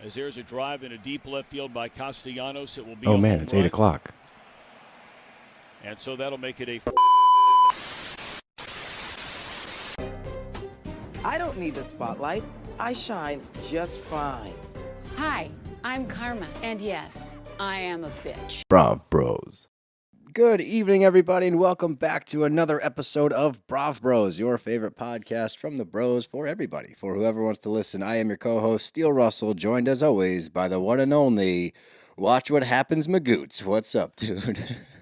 As there's a drive in a deep left field by Castellanos, it will be Oh a man, home it's run. 8 o'clock. And so that'll make it a... I don't need the spotlight. I shine just fine. Hi, I'm Karma, and yes, I am a bitch. BravBros. Good evening, everybody, and welcome back to another episode of BravBros, your favorite podcast from the bros for everybody, for whoever wants to listen. I am your co-host, Steele Russell, joined as always by the one and only Watch What Happens Magoots. What's up, dude?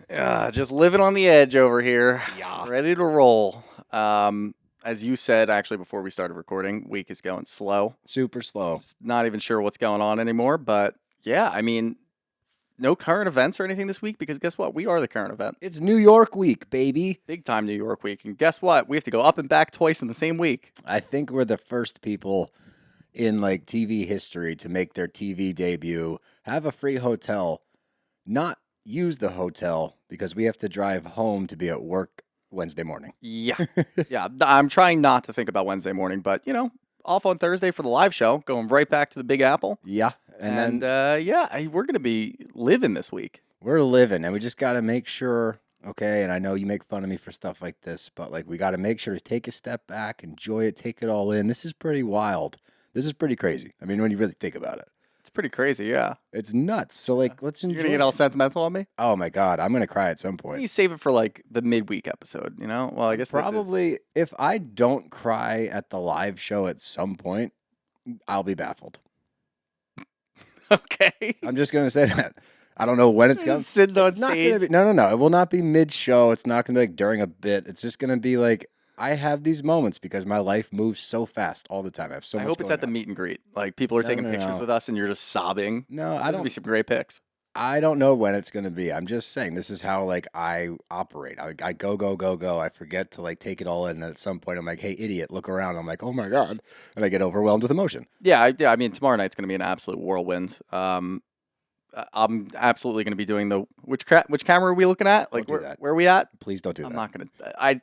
Just living on the edge over here. Yeah. Ready to roll. As you said, actually, before we started recording, week is going slow. Super slow. Just not even sure what's going on anymore. But yeah, I mean, no current events or anything this week because guess what? We are the current event. It's New York week, baby. Big time New York week. And guess what? We have to go up and back twice in the same week. I think we're the first people in like TV history to make their TV debut, have a free hotel, not use the hotel because we have to drive home to be at work Wednesday morning. Yeah. Yeah. I'm trying not to think about Wednesday morning, but, you know, off on Thursday for the live show, going right back to the Big Apple. Yeah. And we're going to be living this week. We're living, and we just got to make sure, okay, and I know you make fun of me for stuff like this, but like we got to make sure to take a step back, enjoy it, take it all in. This is pretty wild. This is pretty crazy. I mean, when you really think about it. It's pretty crazy, yeah. It's nuts. So like, let's enjoy You're going to get all sentimental on me? Oh my God, I'm going to cry at some Why don't point. you save it for like the midweek episode, you know? Well, I guess Probably, if I don't cry at the live show at some point, I'll be baffled. Okay. I'm just going to say that. I don't know when it's going to Sitting on It's not stage. gonna be, no. It will not be mid-show. It's not going to be like during a bit. It's just going to be like, I have these moments because my life moves so fast all the time. I have so I much hope it's going at the on. meet and greet. Like people are taking pictures No. with us and you're just sobbing. No, Those would be some great pics. I don't know when it's going to be. I'm just saying this is how like I operate. I go. I forget to like take it all in. And at some point I'm like, hey, idiot, look around. I'm like, oh my God. And I get overwhelmed with emotion. Yeah, I mean, tomorrow night's going to be an absolute whirlwind. I'm absolutely going to be doing the which camera are we looking at? Like Don't do that. where are we at? Please don't do I'm that. not going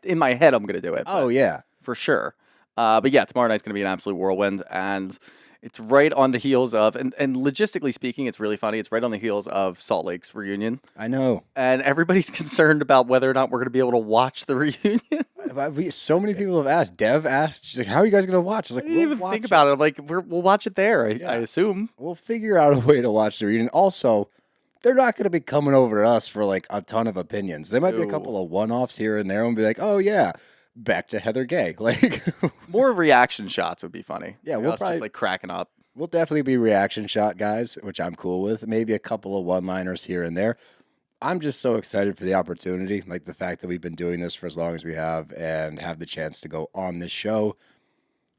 to. In my head I'm going to do it. Oh, but- yeah. for sure. But yeah, tomorrow night's going to be an absolute whirlwind, and it's right on the heels of, and logistically speaking, it's really funny. It's right on the heels of Salt Lake's reunion, I know. and everybody's concerned about whether or not we're going to be able to watch the reunion. So many people have asked. Dev asked, she's like, how are you guys going to watch? I was I like, didn't we'll even watch think it. about it. I'm like, we'll watch it there. I Yeah. assume. We'll figure out a way to watch the reunion. Also, they're not going to be coming over to us for like a ton of opinions. There might be a No. couple of one-offs here and there and be like, oh yeah, back to Heather Gay. Like, More reaction shots would be funny. Yeah, Like we'll us probably- just like cracking up. we'll definitely be reaction shot guys, which I'm cool with. Maybe a couple of one-liners here and there. I'm just so excited for the opportunity, like the fact that we've been doing this for as long as we have and have the chance to go on this show.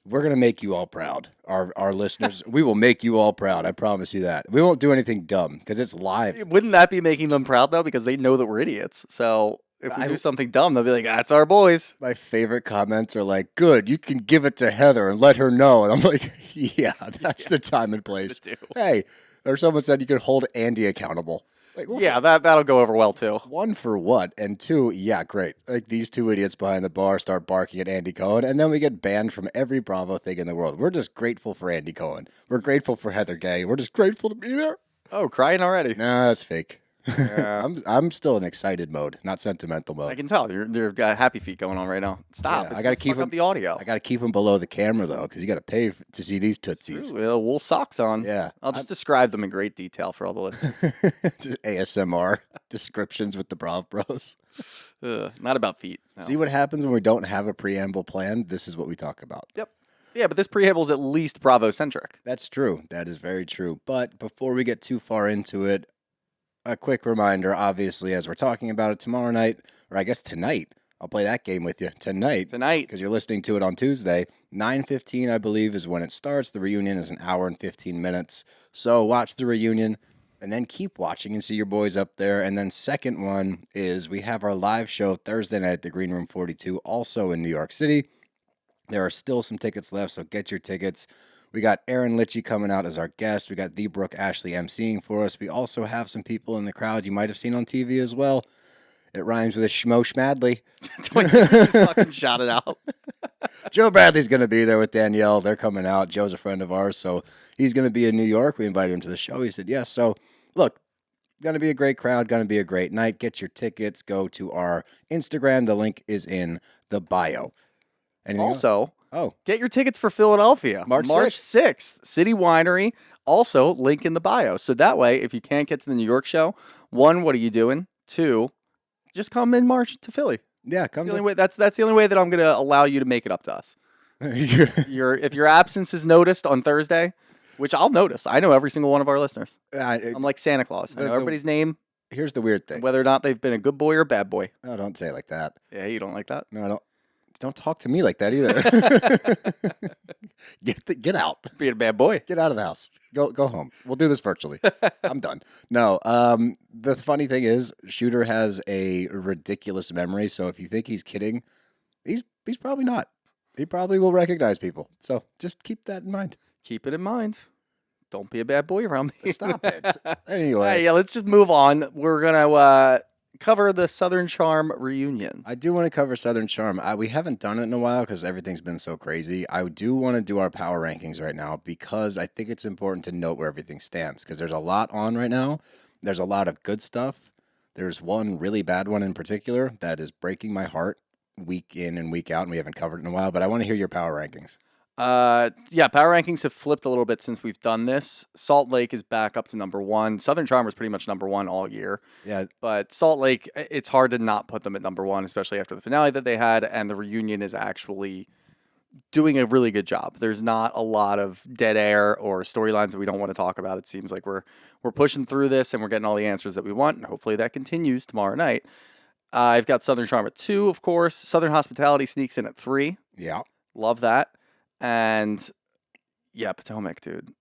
We're going to make you all proud. Our listeners, we will make you all proud. I promise you that. We won't do anything dumb because it's live. Wouldn't that be making them proud though? Because they know that we're idiots. So if we do something dumb, they'll be like, "That's our boys." My favorite comments are like, good, you can give it to Heather and let her know. And I'm like, yeah, that's the time and place. do. Hey, or someone said you could hold Andy accountable. Like, well, Yeah, that'll go over well too. one, for what? And two, yeah, great. Like these two idiots behind the bar start barking at Andy Cohen, and then we get banned from every Bravo thing in the world. We're just grateful for Andy Cohen. We're grateful for Heather Gay. We're just grateful to be there. Oh, crying already. Nah, that's fake. Yeah. I'm still in excited mode, not sentimental mode. I can tell you've got happy feet going on right now. Stop! Yeah, I It's gotta gonna keep fuck up him- the audio. I got to keep him below the camera though, because you got to pay to see these tootsies. Ooh, wool socks on. Yeah. I'll just describe them in great detail for all the listeners. Just ASMR descriptions with the BravBros. Not about feet. No. See what happens when we don't have a preamble planned? This is what we talk about. Yep. Yeah, but this preamble is at least Bravo centric. That's true. That is very true. But before we get too far into it, a quick reminder, obviously, as we're talking about it tomorrow night, or I guess tonight, I'll play that game with you tonight. Tonight. Because you're listening to it on Tuesday. 9:15, I believe, is when it starts. The reunion is an hour and 15 minutes. So watch the reunion and then keep watching and see your boys up there. And then second one is we have our live show Thursday night at the Green Room 42, also in New York City. There are still some tickets left, so get your tickets. We got Aaron Litchie coming out as our guest. We got the Brooke Ashley emceeing for us. We also have some people in the crowd you might have seen on TV as well. It rhymes with a Schmo Schmadley. Just fucking shout it out. Joe Bradley's going to be there with Danielle. They're coming out. Joe's a friend of ours, so he's going to be in New York. We invited him to the show. He said yes. So, look, going to be a great crowd, going to be a great night. Get your tickets. Go to our Instagram. The link is in the bio. Anything Also, else? get your tickets for Philadelphia. March 6th, City Winery. Also, link in the bio. So that way, if you can't get to the New York show, 1, what are you doing? 2, just come in March to Philly. Yeah, That's the only way. That's the only way that I'm going to allow you to make it up to us. If your absence is noticed on Thursday, which I'll notice. I know every single one of our listeners. I'm like Santa Claus. I know everybody's name. Here's the weird thing. Whether or not they've been a good boy or a bad boy. No, don't say it like that. Yeah, you don't like that? No, I don't. Don't talk to me like that either. Get out. Being a bad boy. Get out of the house. Go home. We'll do this virtually. I'm done. No. The funny thing is, Shooter has a ridiculous memory. So if you think he's kidding, he's probably not. He probably will recognize people. So just keep that in mind. Keep it in mind. Don't be a bad boy around me. Stop it. Anyway. Yeah, let's just move on. We're gonna cover the Southern Charm reunion. I do want to cover Southern Charm. We haven't done it in a while because everything's been so crazy. I do want to do our power rankings right now because I think it's important to note where everything stands because there's a lot on right now. There's a lot of good stuff. There's one really bad one in particular that is breaking my heart week in and week out, and we haven't covered it in a while, but I want to hear your power rankings. Yeah, power rankings have flipped a little bit since we've done this. Salt Lake is back up to number 1. Southern Charm was pretty much number 1 all year. Yeah. But Salt Lake, it's hard to not put them at number 1, especially after the finale that they had, and the reunion is actually doing a really good job. There's not a lot of dead air or storylines that we don't want to talk about. It seems like we're pushing through this and we're getting all the answers that we want, and hopefully that continues tomorrow night. I've got Southern Charm at 2, of course. Southern Hospitality sneaks in at 3. Yeah. Love that. And yeah, Potomac, dude.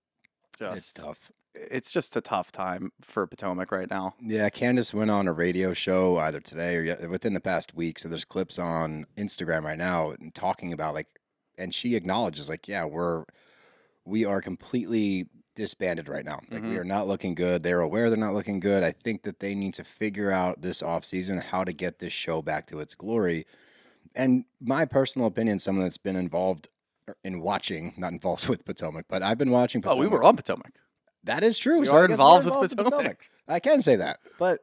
It's tough. It's just a tough time for Potomac right now. Yeah, Candace went on a radio show either today or within the past week. So there's clips on Instagram right now and talking about and she acknowledges yeah, we are completely disbanded right now. We are not looking good. They're aware they're not looking good. I think that they need to figure out this offseason how to get this show back to its glory. And my personal opinion, someone that's been involved in watching, not involved with Potomac, but I've been watching Potomac. Oh, we were on Potomac. That is true. We So are I guess involved we're with Potomac. I can say that. But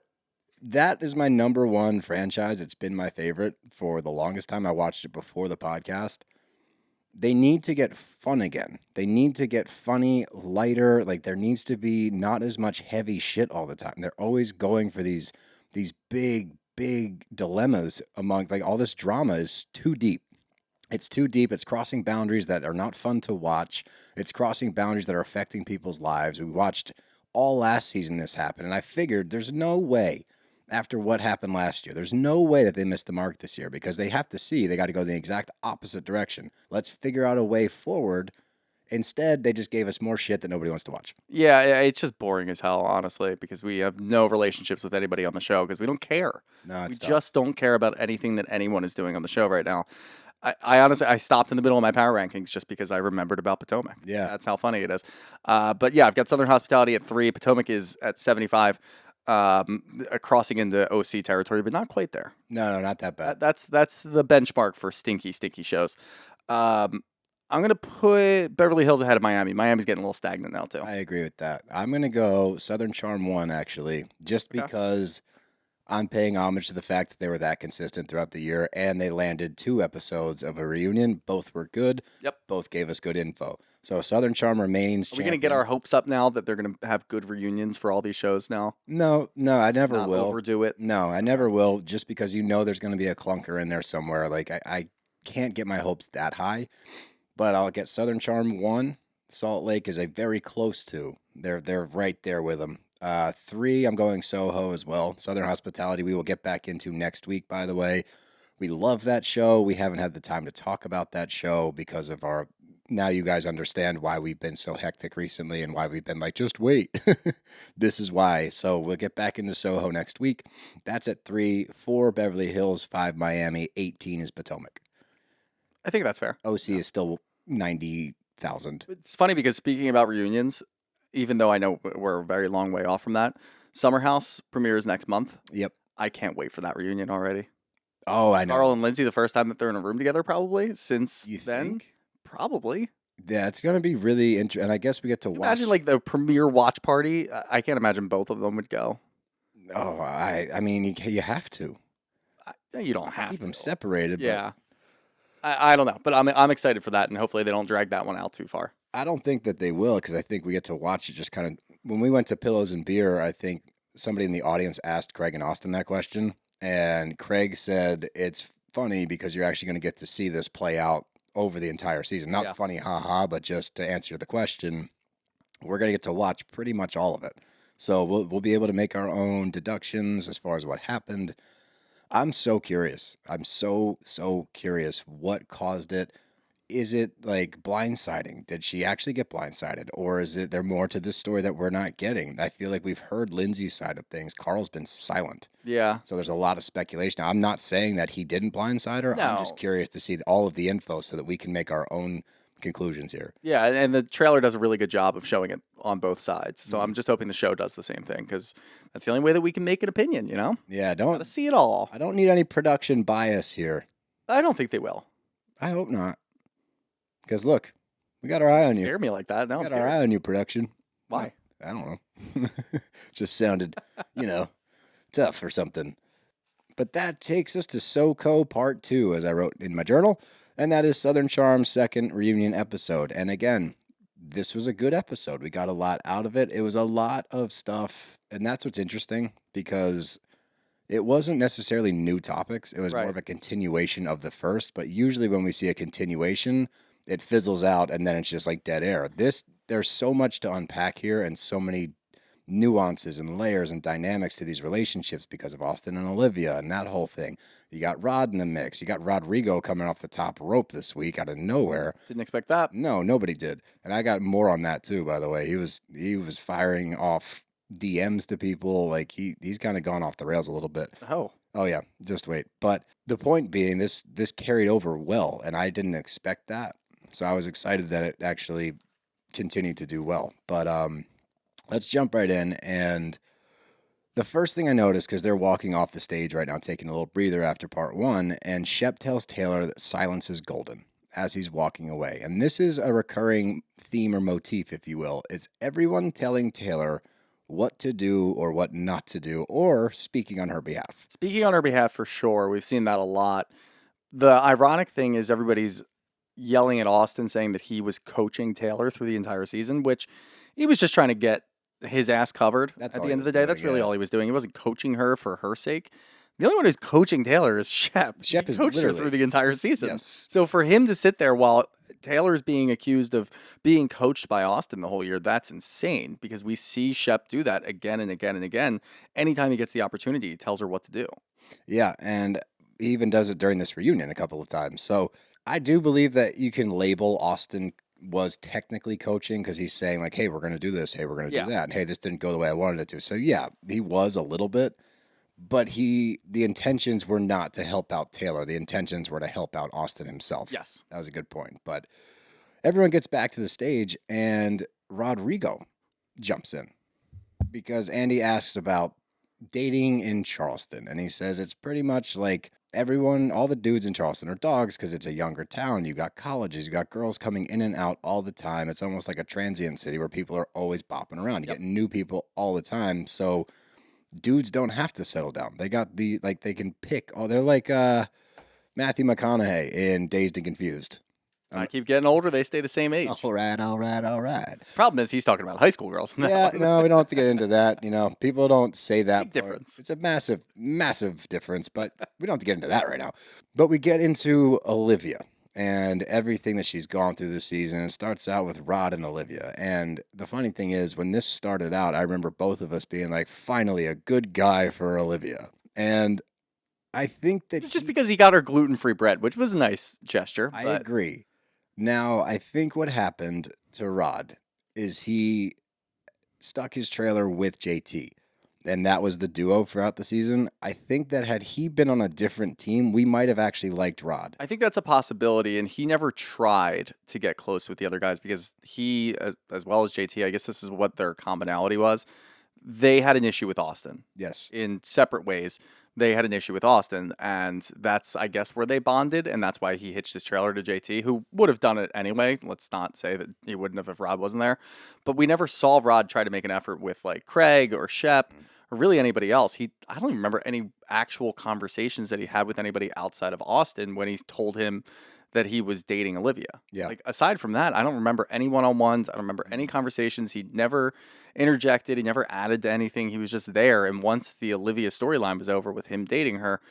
that is my number 1 franchise. It's been my favorite for the longest time. I watched it before the podcast. They need to get fun again. They need to get funny, lighter. There needs to be not as much heavy shit all the time. They're always going for these big dilemmas among all this drama is too deep. It's too deep. It's crossing boundaries that are not fun to watch. It's crossing boundaries that are affecting people's lives. We watched all last season this happen, and I figured there's no way after what happened last year, there's no way that they missed the mark this year because they have to see they got to go the exact opposite direction. Let's figure out a way forward. Instead, they just gave us more shit that nobody wants to watch. Yeah, it's just boring as hell, honestly, because we have no relationships with anybody on the show because we don't care. No, we just don't care about anything that anyone is doing on the show right now. I honestly, I stopped in the middle of my power rankings just because I remembered about Potomac. Yeah. That's how funny it is. But yeah, I've got Southern Hospitality at 3. Potomac is at 75, crossing into OC territory, but not quite there. No, not that bad. That's the benchmark for stinky shows. I'm going to put Beverly Hills ahead of Miami. Miami's getting a little stagnant now, too. I agree with that. I'm going to go Southern Charm 1, actually, just because I'm paying homage to the fact that they were that consistent throughout the year, and they landed 2 episodes of a reunion. Both were good. Yep. Both gave us good info. So Southern Charm remains. Are we going to get our hopes up now that they're going to have good reunions for all these shows now? No, I never Not will. overdo it. No, I never will, just because there's going to be a clunker in there somewhere. I can't get my hopes that high, but I'll get Southern Charm 1. Salt Lake is a very close 2. They're right there with them. 3, I'm going Soho as well. Southern Hospitality, we will get back into next week, by the way. We love that show. We haven't had the time to talk about that show because of our... Now you guys understand why we've been so hectic recently and why we've been just wait. This is why. So we'll get back into Soho next week. That's at 3, 4 Beverly Hills, 5 Miami, 18 is Potomac. I think that's fair. OC is still 90,000. It's funny because speaking about reunions, even though I know we're a very long way off from that, Summer House premieres next month. Yep. I can't wait for that reunion already. Oh, I know. Carl and Lindsay, the first time that they're in a room together, probably since You then. think? Probably. Yeah, it's gonna be really interesting, and I guess we get to watch. Imagine like the premiere watch party. I can't imagine both of them would go. Oh, I mean, you have to You don't have keep to. them separated. Yeah. I don't know, but I'm excited for that, and hopefully they don't drag that one out too far. But I don't think that they will, because I think we get to watch it just kind of. When we went to Pillows and Beer, I think somebody in the audience asked Craig and Austin that question, and Craig said it's funny because you're actually going to get to see this play out over the entire season. Not funny, haha, but just to answer the question, we're going to get to watch pretty much all of it. So we'll be able to make our own deductions as far as what happened. I'm so curious. I'm so curious what caused it. Is it like blindsiding? Did she actually get blindsided? Or is it there more to this story that we're not getting? I feel like we've heard Lindsay's side of things. Carl's been silent. Yeah. So there's a lot of speculation. Now, I'm not saying that he didn't blindside her. I'm just No. curious to see all of the info so that we can make our own conclusions here. Yeah, and the trailer does a really good job of showing it on both sides. So I'm just hoping the show does the same thing, because that's the only way that we can make an opinion, you know? Yeah, Gotta see it all. I don't need any production bias here. I don't think they will. I hope not. Because look, we got our eye on you. Scare me like that. Now We I'm got our scared. eye on you, production. Why? I don't know. Just sounded, tough or something. But that takes us to SoCo Part 2, as I wrote in my journal, and that is Southern Charm's second reunion episode. And again, this was a good episode. We got a lot out of it. It was a lot of stuff, and that's what's interesting, because it wasn't necessarily new topics. It was more of a continuation of the first, but usually when we see a continuation, it fizzles out, and then it's just like dead air. There's so much to unpack here, and so many nuances and layers and dynamics to these relationships because of Austen and Olivia and that whole thing. You got Rod in the mix. You got Rodrigo coming off the top rope this week out of nowhere. Didn't expect that. No, nobody did. And I got more on that too, by the way. He was firing off DMs to people. Like he's kind of gone off the rails a little bit. Oh yeah, just wait. But the point being, this carried over well, and I didn't expect that. So I was excited that it actually continued to do well. But let's jump right in. And the first thing I noticed, because they're walking off the stage right now, taking a little breather after part 1, and Shep tells Taylor that silence is golden as he's walking away. And this is a recurring theme or motif, if you will. It's everyone telling Taylor what to do or what not to do, or speaking on her behalf. Speaking on her behalf, for sure. We've seen that a lot. The ironic thing is everybody's yelling at Austen, saying that he was coaching Taylor through the entire season, which he was just trying to get his ass covered. At the end of the day, that's really all he was doing. He wasn't coaching her for her sake. The only one who's coaching Taylor is Shep. Shep is coached her literally through the entire season. Yes. So for him to sit there while Taylor's being accused of being coached by Austen the whole year, that's insane, because we see Shep do that again and again and again. Anytime he gets the opportunity, he tells her what to do. Yeah, and he even does it during this reunion a couple of times. So I do believe that you can label Austen was technically coaching, because he's saying like, hey, we're going to do this. Hey, we're going to do that. And hey, this didn't go the way I wanted it to. So yeah, he was a little bit, but the intentions were not to help out Taylor. The intentions were to help out Austen himself. Yes. That was a good point. But everyone gets back to the stage, and Rodrigo jumps in because Andy asks about dating in Charleston. And he says it's pretty much like everyone, all the dudes in Charleston are dogs because it's a younger town. You got colleges, you got girls coming in and out all the time. It's almost like a transient city where people are always bopping around. You get new people all the time. So dudes don't have to settle down. They got they can pick. Oh, they're like Matthew McConaughey in Dazed and Confused. I keep getting older, they stay the same age. All right. Problem is, he's talking about high school girls. Yeah, no, we don't have to get into that. People don't say that. Big difference. It's a massive, massive difference, but we don't have to get into that right now. But we get into Olivia and everything that she's gone through this season. It starts out with Rod and Olivia. And the funny thing is, when this started out, I remember both of us being like, finally, a good guy for Olivia. And I think that It's just because he got her gluten-free bread, which was a nice gesture. I but agree. Now, I think what happened to Rod is he stuck his trailer with JT, and that was the duo throughout the season. I think that had he been on a different team, we might have actually liked Rod. I think that's a possibility, and he never tried to get close with the other guys because he, as well as JT, I guess this is what their commonality was. They had an issue with Austen. Yes. In separate ways. they had an issue with Austen, and that's, I guess, where they bonded, and that's why he hitched his trailer to JT, who would have done it anyway. Let's not say that he wouldn't have if Rod wasn't there. But we never saw Rod try to make an effort with, like, Craig or Shep or really anybody else. I don't even remember any actual conversations that he had with anybody outside of Austen when he told him that he was dating Olivia. Yeah. Like, aside from that, I don't remember any one-on-ones. I don't remember any conversations. He never interjected. He never added to anything. He was just there. And once the Olivia storyline was over with him dating her,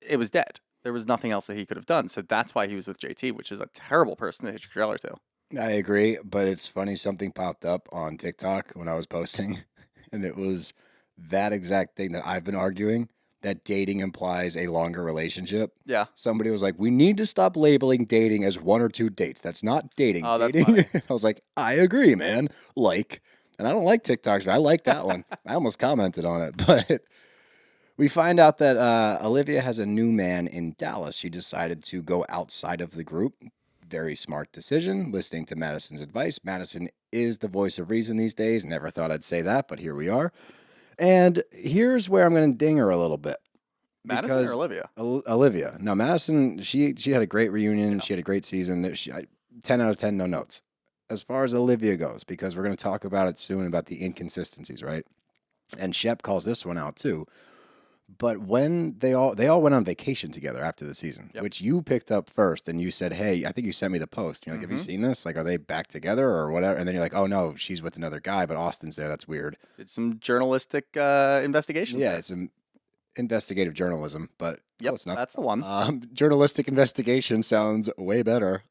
it was dead. There was nothing else that he could have done. So that's why he was with JT, which is a terrible person to hitch your trailer to. I agree, but it's funny. Something popped up on TikTok when I was posting, and it was that exact thing that I've been arguing, that dating implies a longer relationship. Yeah. Somebody was like, we need to stop labeling dating as 1 or 2 dates. That's not dating. Oh, that's dating. funny. I was like, I agree, man. And I don't like TikToks, but I like that one. I almost commented on it, but we find out that Olivia has a new man in Dallas. She decided to go outside of the group. Very smart decision, listening to Madison's advice. Madison is the voice of reason these days. Never thought I'd say that, but here we are. And here's where I'm going to ding her a little bit. Madison or Olivia? Olivia. No, Madison, she had a great reunion. Yeah. She had a great season. 10 out of 10, no notes. As far as Olivia goes, because we're going to talk about it soon, about the inconsistencies, right? And Shep calls this one out too. But when they all went on vacation together after the season, which you picked up first, and you said, hey, I think you sent me the post. You're like, have you seen this? Like, are they back together or whatever? And then you're like, oh, no, she's with another guy, but Austin's there. That's weird. Did some journalistic investigation. Yeah, it's investigative journalism, but close enough. That's the one. Journalistic investigation sounds way better.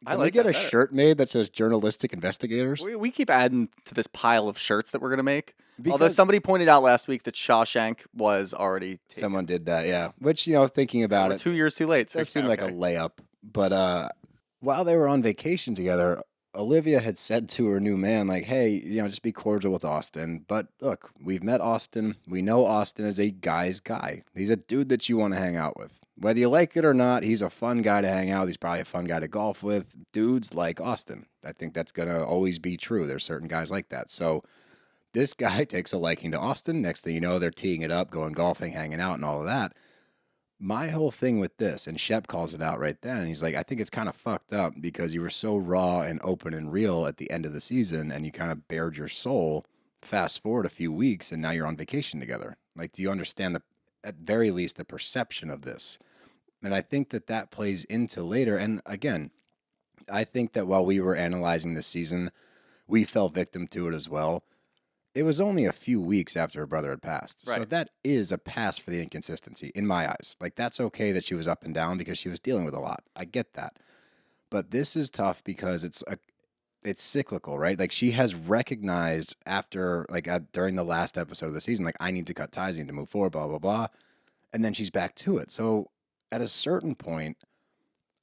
Can we get a shirt made that says journalistic investigators? We keep adding to this pile of shirts that we're going to make. Although somebody pointed out last week that Shawshank was already taken. Someone did that, yeah. Which, thinking about it. 2 years too late. That seemed like a layup. But while they were on vacation together, Olivia had said to her new man, like, hey, just be cordial with Austen. But look, we've met Austen. We know Austen is a guy's guy. He's a dude that you want to hang out with. Whether you like it or not, he's a fun guy to hang out with. He's probably a fun guy to golf with. Dudes like Austen. I think that's going to always be true. There's certain guys like that. So this guy takes a liking to Austen. Next thing you know, they're teeing it up, going golfing, hanging out, and all of that. My whole thing with this, and Shep calls it out right then, and he's like, I think it's kind of fucked up because you were so raw and open and real at the end of the season, and you kind of bared your soul. Fast forward a few weeks, and now you're on vacation together. Like, do you understand, at very least, the perception of this? And I think that plays into later. And again, I think that while we were analyzing this season, we fell victim to it as well. It was only a few weeks after her brother had passed. Right. So that is a pass for the inconsistency in my eyes. Like, that's okay that she was up and down because she was dealing with a lot. I get that. But this is tough because it's cyclical, right? Like, she has recognized during the last episode of the season, like, I need to cut ties, I need to move forward, blah, blah, blah. And then she's back to it. So at a certain point,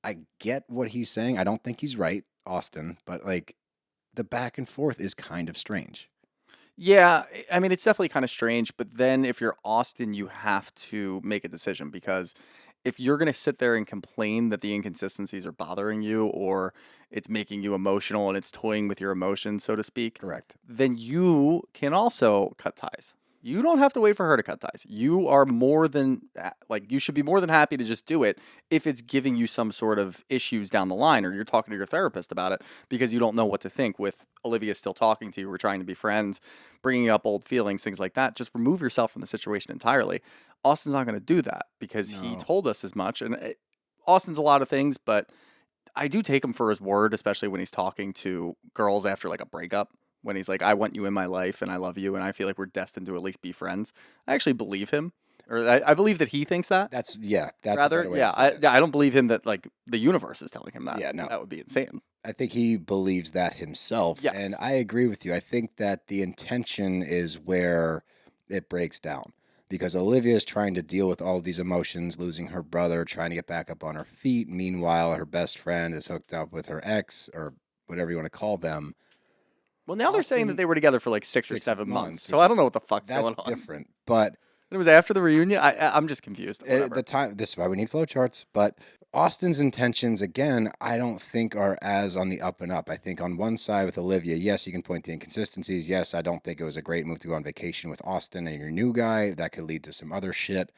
I get what he's saying. I don't think he's right, Austen, but like, the back and forth is kind of strange. Yeah, I mean, it's definitely kind of strange, but then if you're Austen, you have to make a decision, because if you're going to sit there and complain that the inconsistencies are bothering you, or it's making you emotional and it's toying with your emotions, so to speak, correct, then you can also cut ties. You don't have to wait for her to cut ties. You are you should be more than happy to just do it if it's giving you some sort of issues down the line, or you're talking to your therapist about it because you don't know what to think with Olivia still talking to you, we're trying to be friends, bringing up old feelings, things like that. Just remove yourself from the situation entirely. Austin's not going to do that because he told us as much. And Austin's a lot of things, but I do take him for his word, especially when he's talking to girls after like a breakup. When he's like, I want you in my life and I love you and I feel like we're destined to at least be friends. I actually believe him. Or I believe that he thinks that. That's rather, yeah. I don't believe him that like the universe is telling him that. Yeah, no. That would be insane. I think he believes that himself. Yes. And I agree with you. I think that the intention is where it breaks down. Because Olivia is trying to deal with all these emotions, losing her brother, trying to get back up on her feet. Meanwhile, her best friend is hooked up with her ex, or whatever you want to call them. Well, now they're saying that they were together for like 6 or 7 months. So I don't know what the fuck's going on. That's different. But it was after the reunion? I'm just confused. This is why we need flowcharts. But Austin's intentions, again, I don't think are as on the up and up. I think on one side with Olivia, yes, you can point to inconsistencies. Yes, I don't think it was a great move to go on vacation with Austen and your new guy. That could lead to some other shit.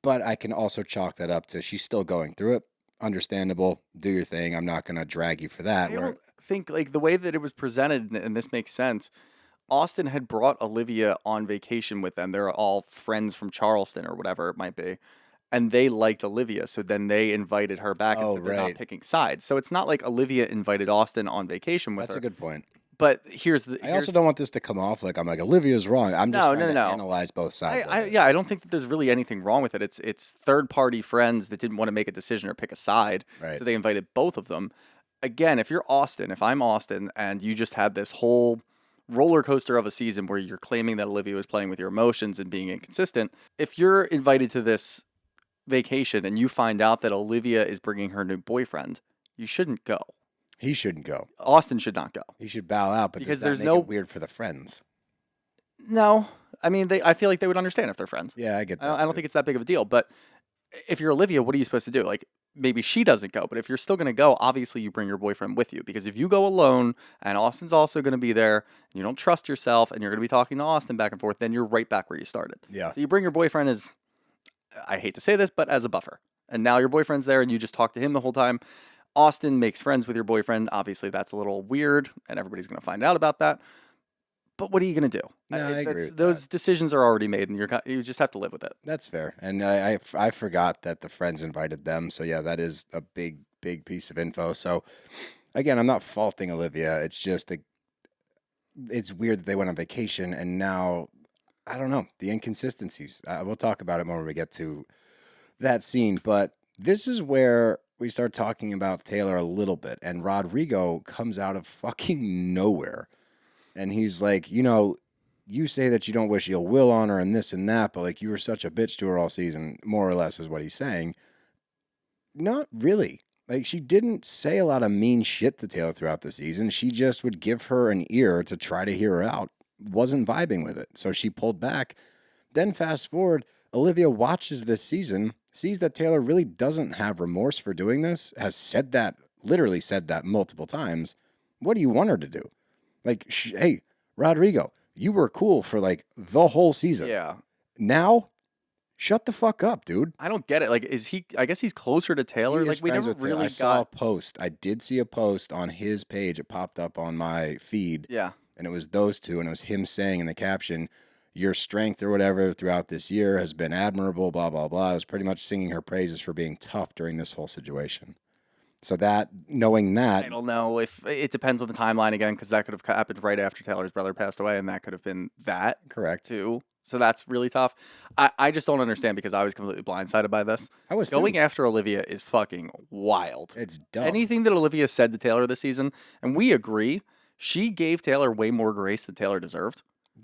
But I can also chalk that up to she's still going through it. Understandable. Do your thing. I'm not going to drag you for that. I don't think like the way that it was presented, and this makes sense. Austen had brought Olivia on vacation with them. They're all friends from Charleston or whatever it might be. And they liked Olivia. So then they invited her back and Oh, said they're not right. picking sides. So it's not like Olivia invited Austen on vacation with That's her. a good point. But here's the. I also don't want this to come off like I'm like Olivia's wrong. I'm just No, trying to no. analyze both sides. of it. Yeah, I don't think that there's really anything wrong with it. It's third party friends that didn't want to make a decision or pick a side. Right. So they invited both of them. Again, if you're Austen, if I'm Austen, and you just had this whole roller coaster of a season where you're claiming that Olivia was playing with your emotions and being inconsistent, if you're invited to this vacation and you find out that Olivia is bringing her new boyfriend, you shouldn't go. He shouldn't go. Austen should not go. He should bow out, but Because does that there's make no- it weird for the friends? No, I mean I feel like they would understand if they're friends. Yeah, I get that. I don't too. think it's that big of a deal. But if you're Olivia, what are you supposed to do? Like, maybe she doesn't go, but if you're still going to go, obviously you bring your boyfriend with you. Because if you go alone and Austen's also going to be there, and you don't trust yourself, and you're going to be talking to Austen back and forth, then you're right back where you started. Yeah. So you bring your boyfriend as, I hate to say this, but as a buffer. And now your boyfriend's there, and you just talk to him the whole time. Austen makes friends with your boyfriend. Obviously, that's a little weird, and everybody's going to find out about that. But what are you going to do? No, I agree with those that. decisions are already made, and you just have to live with it. That's fair. And I forgot that the friends invited them. So, yeah, that is a big, big piece of info. So, again, I'm not faulting Olivia. It's just, it's weird that they went on vacation and now, I don't know, the inconsistencies. We'll talk about it more when we get to that scene. But this is where we start talking about Taylor a little bit. And Rodrigo comes out of fucking nowhere. And he's like, you say that you don't wish ill will on her and this and that, but like you were such a bitch to her all season, more or less is what he's saying. Not really. Like she didn't say a lot of mean shit to Taylor throughout the season. She just would give her an ear to try to hear her out. Wasn't vibing with it. So she pulled back. Then fast forward, Olivia watches this season, sees that Taylor really doesn't have remorse for doing this, has said that, literally said that multiple times. What do you want her to do? Like, hey, Rodrigo, you were cool for like the whole season. Yeah. Now, shut the fuck up, dude. I don't get it. Like, I guess he's closer to Taylor. He Like, is we friends never with Taylor. really I saw a got. post. I did see a post on his page. It popped up on my feed. Yeah. And it was those two. And it was him saying in the caption, your strength or whatever throughout this year has been admirable, blah, blah, blah. I was pretty much singing her praises for being tough during this whole situation. So knowing that. I don't know if it depends on the timeline again, because that could have happened right after Taylor's brother passed away, and that could have been that. Correct. Too. So that's really tough. I just don't understand because I was completely blindsided by this. I was Going too. after Olivia is fucking wild. It's dumb. Anything that Olivia said to Taylor this season, and we agree, she gave Taylor way more grace than Taylor deserved.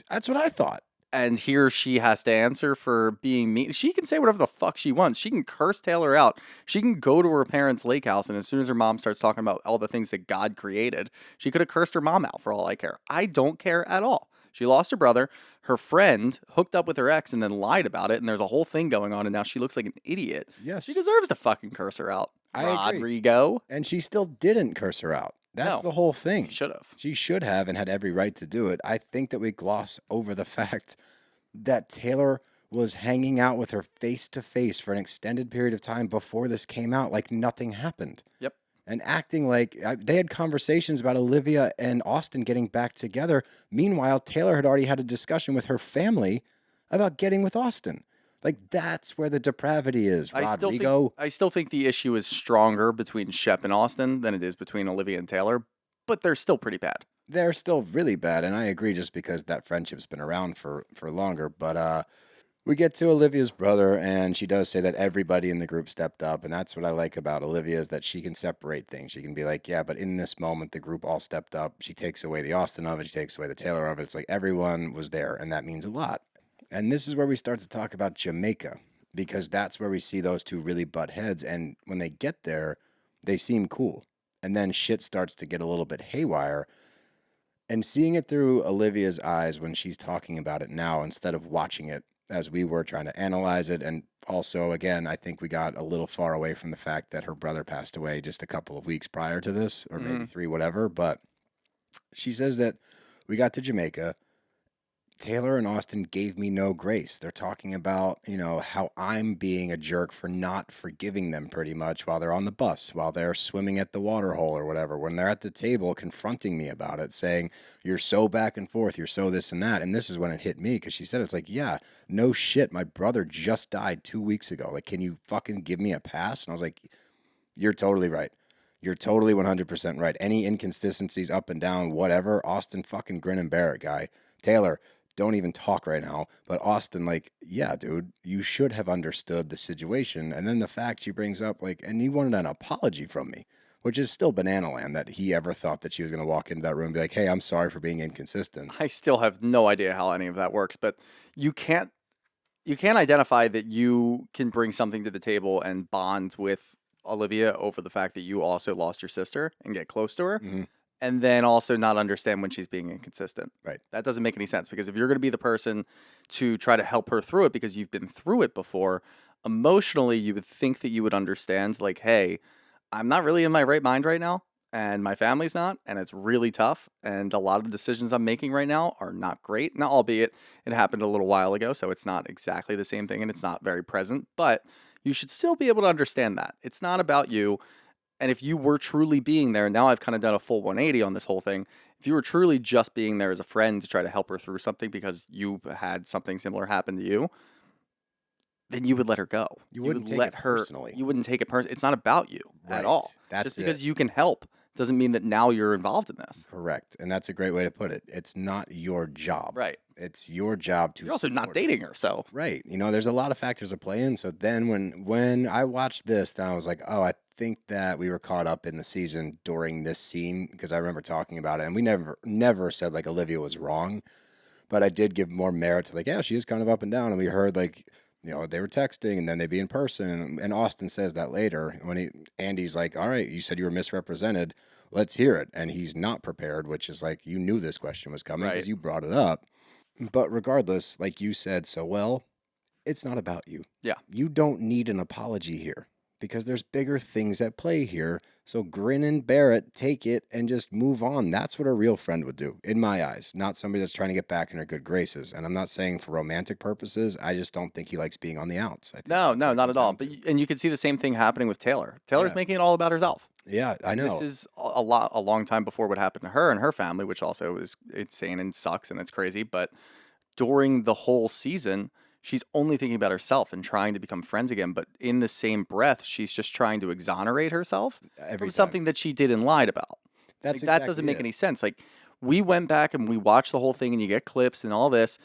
That's what I thought. And here she has to answer for being mean. She can say whatever the fuck she wants. She can curse Taylor out. She can go to her parents' lake house, and as soon as her mom starts talking about all the things that God created, she could have cursed her mom out for all I care. I don't care at all. She lost her brother. Her friend hooked up with her ex and then lied about it, and there's a whole thing going on, and now she looks like an idiot. Yes. She deserves to fucking curse her out. I agree. Rodrigo. And she still didn't curse her out. That's No. the whole thing. She should have. She should have and had every right to do it. I think that we gloss over the fact that Taylor was hanging out with her face to face for an extended period of time before this came out, like nothing happened. Yep. And acting like they had conversations about Olivia and Austen getting back together. Meanwhile, Taylor had already had a discussion with her family about getting with Austen. Like, that's where the depravity is, Rodrigo. I still think the issue is stronger between Shep and Austen than it is between Olivia and Taylor, but they're still pretty bad. They're still really bad, and I agree just because that friendship's been around for longer. But we get to Olivia's brother, and she does say that everybody in the group stepped up, and that's what I like about Olivia is that she can separate things. She can be like, yeah, but in this moment, the group all stepped up. She takes away the Austen of it. She takes away the Taylor of it. It's like everyone was there, and that means a lot. And this is where we start to talk about Jamaica, because that's where we see those two really butt heads, and when they get there, they seem cool. And then shit starts to get a little bit haywire. And seeing it through Olivia's eyes when she's talking about it now instead of watching it as we were trying to analyze it. And also, again, I think we got a little far away from the fact that her brother passed away just a couple of weeks prior to this, or maybe 3, whatever. But she says that we got to Jamaica. Taylor and Austen gave me no grace. They're talking about, how I'm being a jerk for not forgiving them pretty much while they're on the bus, while they're swimming at the water hole or whatever. When they're at the table confronting me about it, saying, you're so back and forth, you're so this and that. And this is when it hit me because she said, it's like, yeah, no shit. My brother just died 2 weeks ago. Like, can you fucking give me a pass? And I was like, you're totally right. You're totally 100% right. Any inconsistencies up and down, whatever, Austen fucking grin and bear it, guy. Taylor, don't even talk right now. But Austen, like, yeah, dude, you should have understood the situation. And then the fact she brings up, like, and he wanted an apology from me, which is still banana land that he ever thought that she was going to walk into that room and be like, hey, I'm sorry for being inconsistent. I still have no idea how any of that works, but you can't identify that you can bring something to the table and bond with Olivia over the fact that you also lost your sister and get close to her. Mm-hmm. And then also not understand when she's being inconsistent. Right. That doesn't make any sense because if you're going to be the person to try to help her through it because you've been through it before, emotionally you would think that you would understand, like, hey, I'm not really in my right mind right now and my family's not, and it's really tough. And a lot of the decisions I'm making right now are not great. Now, albeit it happened a little while ago, so it's not exactly the same thing and it's not very present, but you should still be able to understand that. It's not about you. And if you were truly being there, and now I've kind of done a full 180 on this whole thing, if you were truly just being there as a friend to try to help her through something because you had something similar happen to you, then you would let her go. You wouldn't would take let it her, personally. You wouldn't take it personally. It's not about you Right. at all. That's just because it. you can help doesn't mean that now you're involved in this. Correct. And that's a great way to put it. It's not your job. Right. It's your job to You're also not support her. dating her, so. Right. There's a lot of factors that play in. So then when I watched this, then I was like, oh, I think that we were caught up in the season during this scene because I remember talking about it. And we never said like Olivia was wrong. But I did give more merit to like, yeah, she is kind of up and down. And we heard like, they were texting and then they'd be in person. And Austen says that later when Andy's like, all right, you said you were misrepresented. Let's hear it. And he's not prepared, which is like, you knew this question was coming because Right. you brought it up. But regardless, like you said so well, it's not about you. Yeah. You don't need an apology here because there's bigger things at play here. So grin and bear it, take it, and just move on. That's what a real friend would do, in my eyes, not somebody that's trying to get back in her good graces. And I'm not saying for romantic purposes. I just don't think he likes being on the outs. I think No, that's what it not comes at all. down to. And you can see the same thing happening with Taylor. Taylor's Yeah. making it all about herself. Yeah, I know. This is a long time before what happened to her and her family, which also is insane and sucks and it's crazy. But during the whole season, she's only thinking about herself and trying to become friends again. But in the same breath, she's just trying to exonerate herself Every from time. something that she did and lied about. That's Like, that exactly doesn't make it. any sense. Like, we went back and we watched the whole thing and you get clips and all this.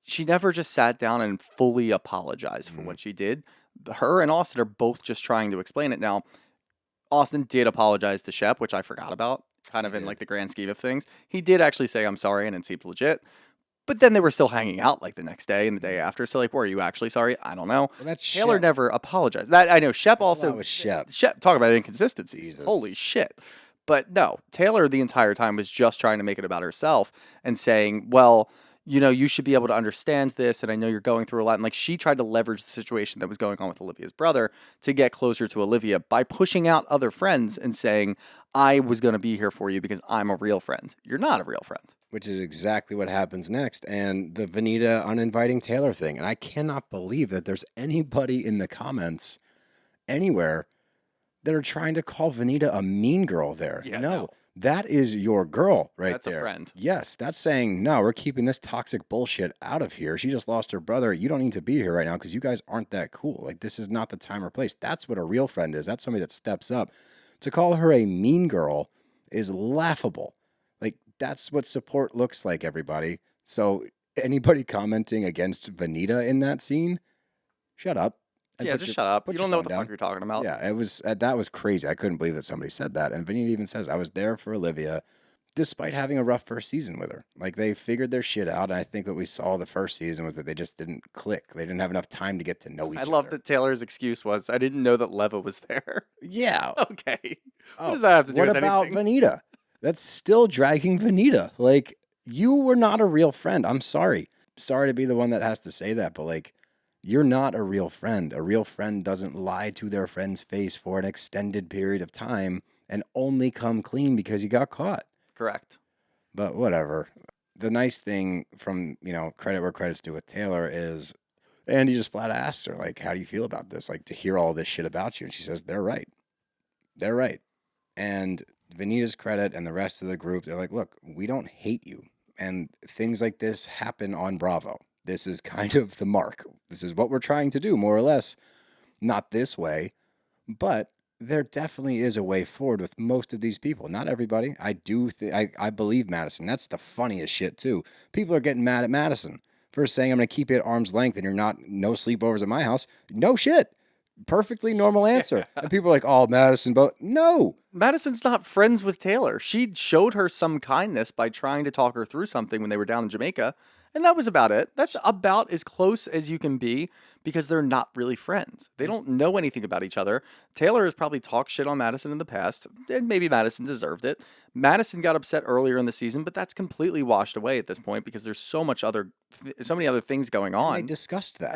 She never just sat down and fully apologized for what she did. Her and Austen are both just trying to explain it. Now, Austen did apologize to Shep, which I forgot about, kind of in like the grand scheme of things. He did actually say, I'm sorry, and it seemed legit. But then they were still hanging out like the next day and the day after. So, like, were you actually sorry? I don't know. Well, that's Taylor Shep. never apologized. That I know. Shep also was Shep. Talk about inconsistencies. Jesus. Holy shit. But no, Taylor the entire time was just trying to make it about herself and saying, well, you should be able to understand this. And I know you're going through a lot. And like she tried to leverage the situation that was going on with Olivia's brother to get closer to Olivia by pushing out other friends and saying, I was going to be here for you because I'm a real friend. You're not a real friend. Which is exactly what happens next. And the Vanita uninviting Taylor thing. And I cannot believe that there's anybody in the comments anywhere that are trying to call Vanita a mean girl there. Yeah, no, no. that is your girl right That's a there. friend. Yes, that's saying, no, we're keeping this toxic bullshit out of here. She just lost her brother. You don't need to be here right now because you guys aren't that cool. Like, this is not the time or place. That's what a real friend is. That's somebody that steps up. To call her a mean girl is laughable. Like, that's what support looks like, everybody. So anybody commenting against Vanita in that scene, shut up. And Yeah, put just your- shut up. put You your don't know phone what the down. fuck you're talking about. Yeah, it was that was crazy. I couldn't believe that somebody said that. And Vanita even says, I was there for Olivia, despite having a rough first season with her. Like, they figured their shit out. And I think what we saw the first season was that they just didn't click. They didn't have enough time to get to know each I other. love that Taylor's excuse was, I didn't know that Leva was there. Yeah. Okay. Oh, What does that have to do what with about anything? Vanita? That's still dragging Vanita. Like, you were not a real friend. I'm sorry. Sorry to be the one that has to say that, but like, you're not a real friend. A real friend doesn't lie to their friend's face for an extended period of time and only come clean because you got caught. Correct. But whatever. the nice thing from, credit where credit's due with Taylor is Andy just flat asked her, like, how do you feel about this? Like, to hear all this shit about you. And she says, they're right. They're right. And Vanita's credit and the rest of the group, they're like, look, we don't hate you. And things like this happen on Bravo. This is kind of the mark. This is what we're trying to do, more or less. Not this way, but there definitely is a way forward with most of these people. Not everybody. I believe Madison. That's the funniest shit, too. People are getting mad at Madison for saying, I'm going to keep it at arm's length and no sleepovers at my house. No shit. Perfectly normal answer. Yeah. And people are like, oh, Madison, but no. Madison's not friends with Taylor. She showed her some kindness by trying to talk her through something when they were down in Jamaica. And that was about it. That's about as close as you can be because they're not really friends. They don't know anything about each other. Taylor has probably talked shit on Madison in the past, and maybe Madison deserved it. Madison got upset earlier in the season, but that's completely washed away at this point because there's so many other things going on. And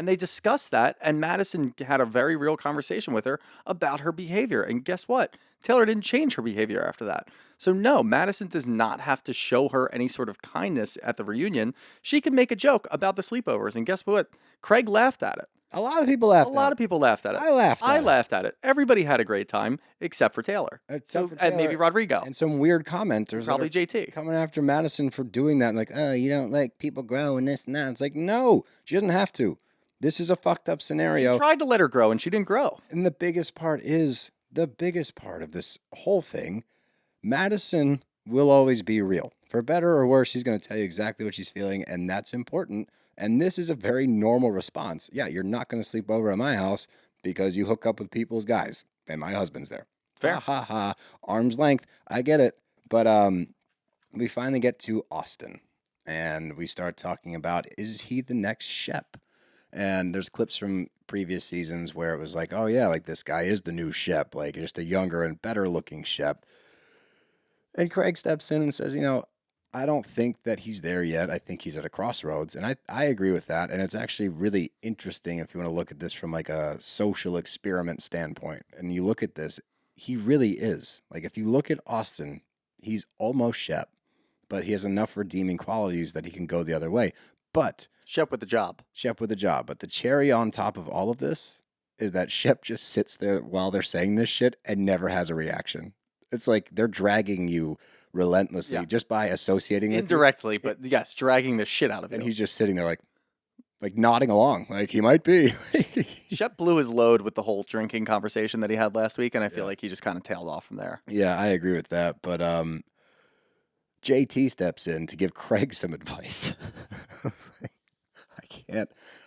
they discussed that. And Madison had a very real conversation with her about her behavior. And guess what? Taylor didn't change her behavior after that. So no, Madison does not have to show her any sort of kindness at the reunion. She can make a joke about the sleepovers. And guess what? Craig laughed at it. A lot of people laughed at it. A lot of people laughed at it. I laughed at it. Everybody had a great time except for Taylor. And maybe Rodrigo. And some weird commenters. Probably JT. Coming after Madison for doing that. And like, oh, you don't like people grow and this and that. It's like, no, she doesn't have to. This is a fucked up scenario. She tried to let her grow and she didn't grow. And the biggest part of this whole thing, Madison will always be real. For better or worse, she's going to tell you exactly what she's feeling, and that's important. And this is a very normal response. Yeah, you're not going to sleep over at my house because you hook up with people's guys, and my husband's there. Fair. Ha ha ha. Arm's length. I get it. But we finally get to Austen, and we start talking about, is he the next Shep? And there's clips from previous seasons where it was like, oh yeah, like this guy is the new Shep, like just a younger and better looking Shep. And Craig steps in and says, I don't think that he's there yet. I think he's at a crossroads. And I agree with that. And it's actually really interesting if you want to look at this from like a social experiment standpoint. And you look at this, he really is. Like if you look at Austen, he's almost Shep, but he has enough redeeming qualities that he can go the other way. But Shep with the job. But the cherry on top of all of this is that Shep just sits there while they're saying this shit and never has a reaction. It's like they're dragging you relentlessly just by associating with you. Indirectly, but yes, dragging the shit out of you. And he's just sitting there like nodding along, like he might be. Shep blew his load with the whole drinking conversation that he had last week, and I feel like he just kind of tailed off from there. Yeah, I agree with that. But JT steps in to give Craig some advice.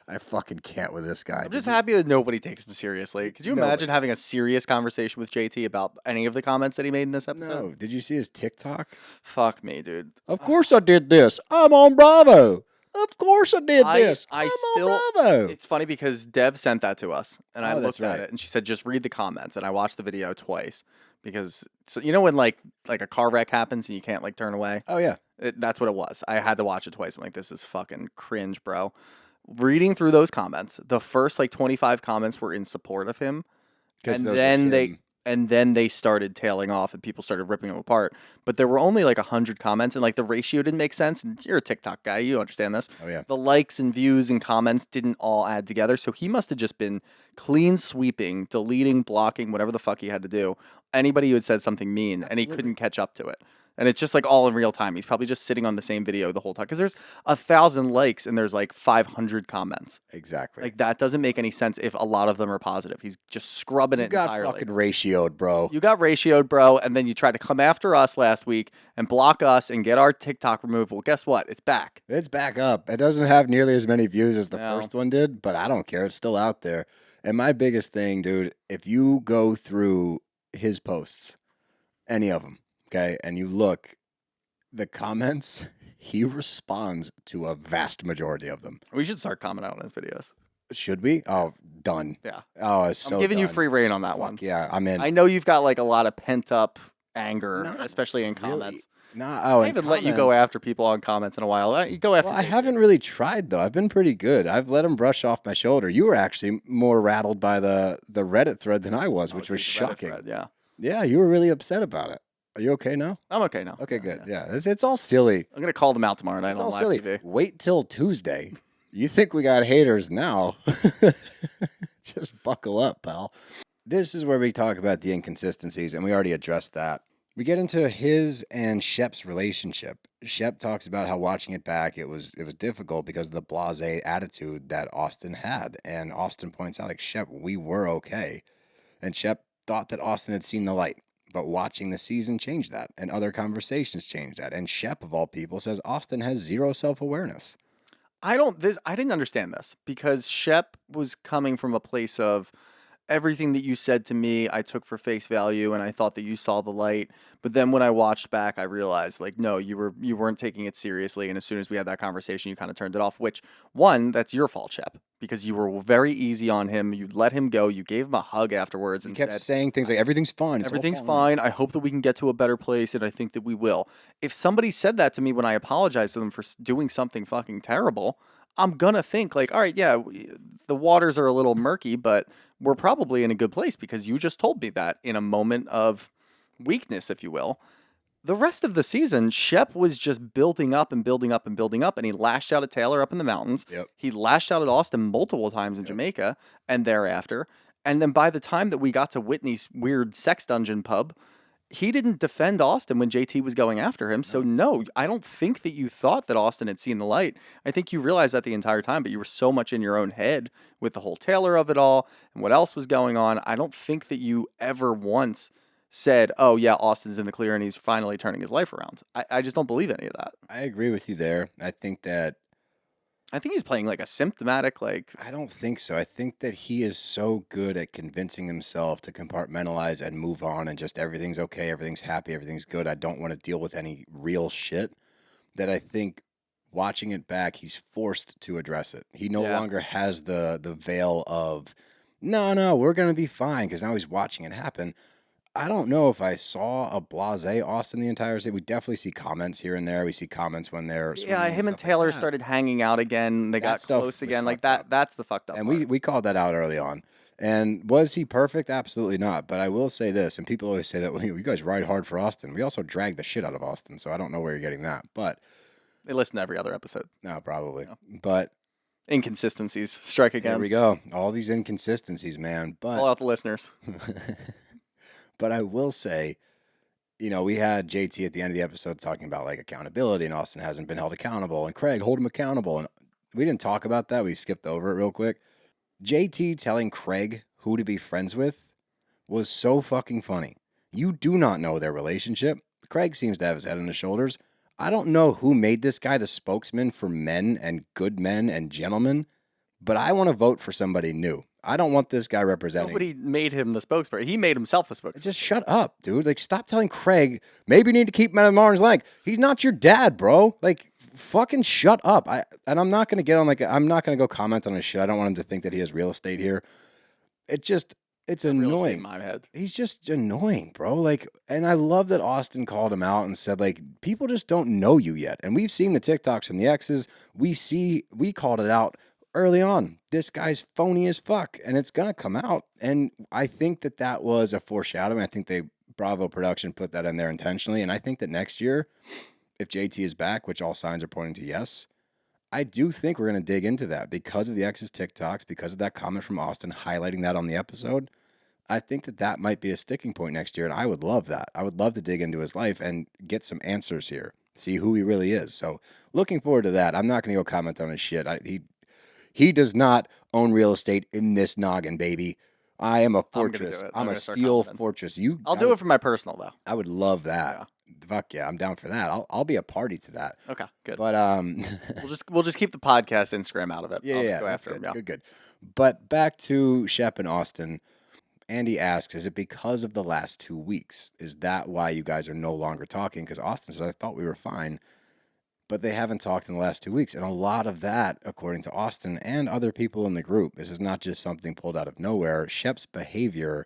I fucking can't with this guy. I'm just happy that nobody takes him seriously. Could you imagine having a serious conversation with JT about any of the comments that he made in this episode? No. Did you see his TikTok? Fuck me, dude. Of course I did this. I'm on Bravo. Of course I did this. I'm on Bravo. It's funny because Deb sent that to us, and I looked at it, and she said, just read the comments. And I watched the video twice because, when like a car wreck happens and you can't like turn away? Oh, yeah. That's what it was. I had to watch it twice. I'm like, this is fucking cringe, bro. Reading through those comments, the first like 25 comments were in support of him, and then they started tailing off and people started ripping him apart. But there were only like 100 comments, and like the ratio didn't make sense. And you're a TikTok guy, you understand this. Oh yeah. The likes and views and comments didn't all add together, so he must have just been clean sweeping, deleting, blocking, whatever the fuck he had to do. Anybody who had said something mean, and he couldn't catch up to it. And it's just like all in real time. He's probably just sitting on the same video the whole time. Because there's 1,000 likes and there's like 500 comments. Exactly. Like that doesn't make any sense if a lot of them are positive. He's just scrubbing it entirely. You got fucking ratioed, bro. You got ratioed, bro. And then you tried to come after us last week and block us and get our TikTok removed. Well, guess what? It's back. It's back up. It doesn't have nearly as many views as the first one did, but I don't care. It's still out there. And my biggest thing, dude, if you go through his posts, any of them, okay, and you look, the comments, he responds to a vast majority of them. We should start commenting on his videos. Should we? Oh, done. Yeah. Oh, it's so I'm giving you done. free reign on that one. Yeah, I'm in. I know you've got like a lot of pent up anger, especially in comments. I haven't let you go after people on comments in a while. You go after. Well, I haven't really tried though. I've been pretty good. I've let him brush off my shoulder. You were actually more rattled by the Reddit thread than I was, which was shocking. Thread, yeah. Yeah, you were really upset about it. Are you okay now? I'm okay now. Okay, good. Yeah, it's all silly. I'm gonna call them out tomorrow night It's on all live silly. TV. Wait till Tuesday. You think we got haters now? Just buckle up, pal. This is where we talk about the inconsistencies, and we already addressed that. We get into his and Shep's relationship. Shep talks about how watching it back, it was difficult because of the blasé attitude that Austen had, and Austen points out, like, Shep, we were okay, and Shep thought that Austen had seen the light, but watching the season changed that, and other conversations changed that, and Shep, of all people, says Austen has zero self-awareness. I didn't understand this because Shep was coming from a place of everything that you said to me, I took for face value, and I thought that you saw the light. But then when I watched back, I realized, like, no, you weren't taking it seriously. And as soon as we had that conversation, you kind of turned it off. Which, one, that's your fault, Shep, because you were very easy on him. You let him go. You gave him a hug afterwards, and He kept said, saying things like, everything's fine. It's all everything's fine. I hope that we can get to a better place, and I think that we will. If somebody said that to me when I apologized to them for doing something fucking terrible, I'm gonna think like, all right, yeah, the waters are a little murky, but we're probably in a good place because you just told me that in a moment of weakness, if you will. The rest of the season, Shep was just building up and building up and building up, and he lashed out at Taylor up in the mountains. Yep. He lashed out at Austen multiple times in Jamaica and thereafter. And then by the time that we got to Whitney's weird sex dungeon pub, he didn't defend Austen when JT was going after him. So no, I don't think that you thought that Austen had seen the light. I think you realized that the entire time, but you were so much in your own head with the whole Taylor of it all and what else was going on. I don't think that you ever once said, oh yeah, Austen's in the clear and he's finally turning his life around. I just don't believe any of that. I agree with you there. I think he's playing like a symptomatic, like... I don't think so. I think that he is so good at convincing himself to compartmentalize and move on and just everything's okay, everything's happy, everything's good. I don't want to deal with any real shit. That I think watching it back, he's forced to address it. He no longer has the veil of, no, we're going to be fine, because now he's watching it happen. I don't know if I saw a blasé Austen the entire season. We definitely see comments here and there. We see comments when they're yeah, him and Taylor started hanging out again. They got close again. Like that. That's the fucked up. And part. we called that out early on. And was he perfect? Absolutely not. But I will say this, and people always say that, well, you guys ride hard for Austen. We also drag the shit out of Austen, so I don't know where you're getting that. But they listen to every other episode. No, probably. No. But inconsistencies strike again. There we go. All these inconsistencies, man. But call out the listeners. But I will say, we had JT at the end of the episode talking about like accountability, and Austen hasn't been held accountable, and Craig, hold him accountable. And we didn't talk about that. We skipped over it real quick. JT telling Craig who to be friends with was so fucking funny. You do not know their relationship. Craig seems to have his head on his shoulders. I don't know who made this guy the spokesman for men and good men and gentlemen, but I want to vote for somebody new. I don't want this guy representing. Nobody made him the spokesperson. He made himself a spokesperson. Just shut up, dude. Like, stop telling Craig, maybe you need to keep him at arm's length. He's not your dad, bro. Like, fucking shut up. I'm not going to get on, I'm not going to go comment on his shit. I don't want him to think that he has real estate here. It's annoying. In my head. He's just annoying, bro. Like, and I love that Austen called him out and said, like, people just don't know you yet. And we've seen the TikToks from the exes. We called it out early on. This guy's phony as fuck, and it's gonna come out. And I think that was a foreshadowing. I think Bravo production put that in there intentionally. And I think that next year, if JT is back, which all signs are pointing to yes, I do think we're gonna dig into that because of the ex's TikToks, because of that comment from Austen highlighting that on the episode. I think that might be a sticking point next year, and I would love that. I would love to dig into his life and get some answers here, see who he really is. So looking forward to that. I'm not gonna go comment on his shit. He does not own real estate in this noggin, baby. I am a fortress. I'm a steel fortress. I'll do it for my personal, though. I would love that. Yeah. Fuck yeah, I'm down for that. I'll be a party to that. Okay, good. But we'll just keep the podcast Instagram out of it. Yeah, I'll just go after him. Yeah. Good. But back to Shep and Austen. Andy asks, is it because of the last 2 weeks? Is that why you guys are no longer talking? Because Austen says, I thought we were fine. But they haven't talked in the last 2 weeks. And a lot of that, according to Austen and other people in the group, this is not just something pulled out of nowhere. Shep's behavior,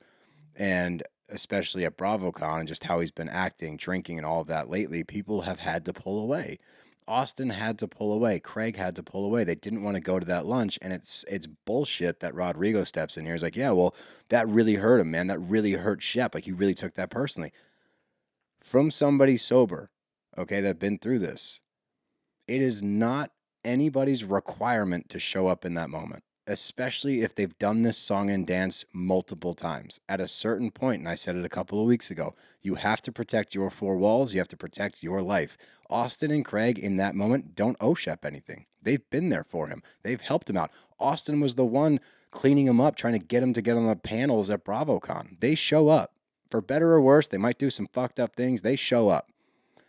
and especially at BravoCon, and just how he's been acting, drinking, and all of that lately, people have had to pull away. Austen had to pull away. Craig had to pull away. They didn't want to go to that lunch. And it's bullshit that Rodrigo steps in here. He's like, yeah, well, that really hurt him, man. That really hurt Shep. Like, he really took that personally. from somebody sober, okay, that's been through this. It is not anybody's requirement to show up in that moment, especially if they've done this song and dance multiple times. At a certain point, and I said it a couple of weeks ago, you have to protect your four walls. You have to protect your life. Austen and Craig in that moment don't owe Shep anything. They've been there for him. They've helped him out. Austen was the one cleaning him up, trying to get him to get on the panels at BravBros. They show up. For better or worse, they might do some fucked up things. They show up.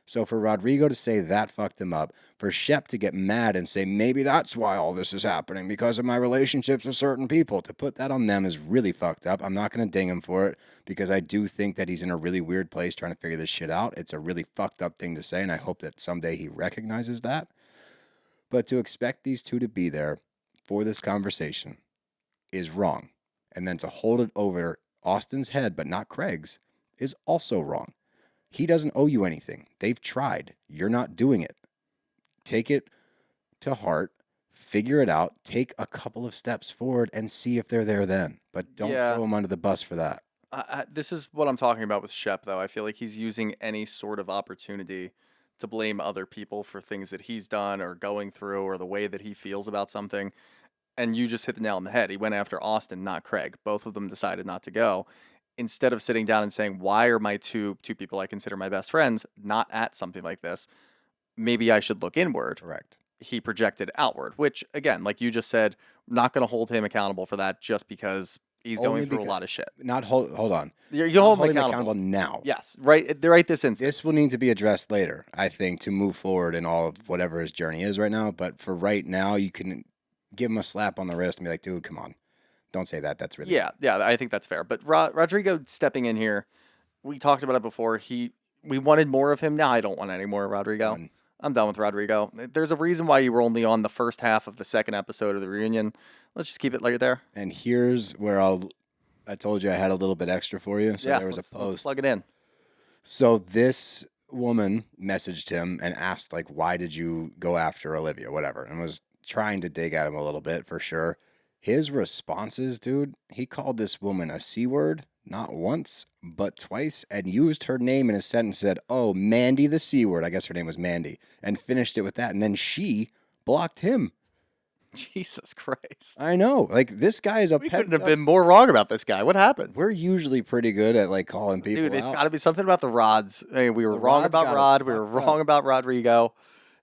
So for Rodrigo to say that fucked him up, for Shep to get mad and say, maybe that's why all this is happening, because of my relationships with certain people, to put that on them is really fucked up. I'm not going to ding him for it, because I do think that he's in a really weird place trying to figure this shit out. It's a really fucked up thing to say, and I hope that someday he recognizes that. But to expect these two to be there for this conversation is wrong. And then to hold it over Austen's head, but not Craig's, is also wrong. He doesn't owe you anything. They've tried. You're not doing it. Take it to heart. Figure it out. Take a couple of steps forward and see if they're there then. But don't throw them under the bus for that. This is what I'm talking about with Shep, though. I feel like he's using any sort of opportunity to blame other people for things that he's done or going through or the way that he feels about something. And you just hit the nail on the head. He went after Austen, not Craig. Both of them decided not to go. Instead of sitting down and saying, why are my two people I consider my best friends not at something like this? Maybe I should look inward. Correct. He projected outward, which, again, like you just said, not going to hold him accountable for that just because he's going through a lot of shit. Hold on. You're going to hold him accountable now. Yes, right this instant. This will need to be addressed later, I think, to move forward in all of whatever his journey is right now. But for right now, you can give him a slap on the wrist and be like, dude, come on. Don't say that. That's really yeah. I think that's fair. But Rodrigo stepping in here, we talked about it before. We wanted more of him. Now I don't want any more of Rodrigo. I'm done with Rodrigo. There's a reason why you were only on the first half of the second episode of the reunion. Let's just keep it right there. And here's where I told you I had a little bit extra for you. So there was a post. Let's plug it in. So this woman messaged him and asked, like, why did you go after Olivia, whatever, and was trying to dig at him a little bit for sure. His responses, dude, he called this woman a C word, not once, but twice, and used her name in a sentence, said, oh, Mandy the C word. I guess her name was Mandy, and finished it with that. And then she blocked him. Jesus Christ. I know. Like, this guy is We couldn't have been more wrong about this guy. What happened? We're usually pretty good at, like, calling people Dude, it's out. got to be something about the rods. I mean, we were wrong about Rod. We were wrong about Rodrigo.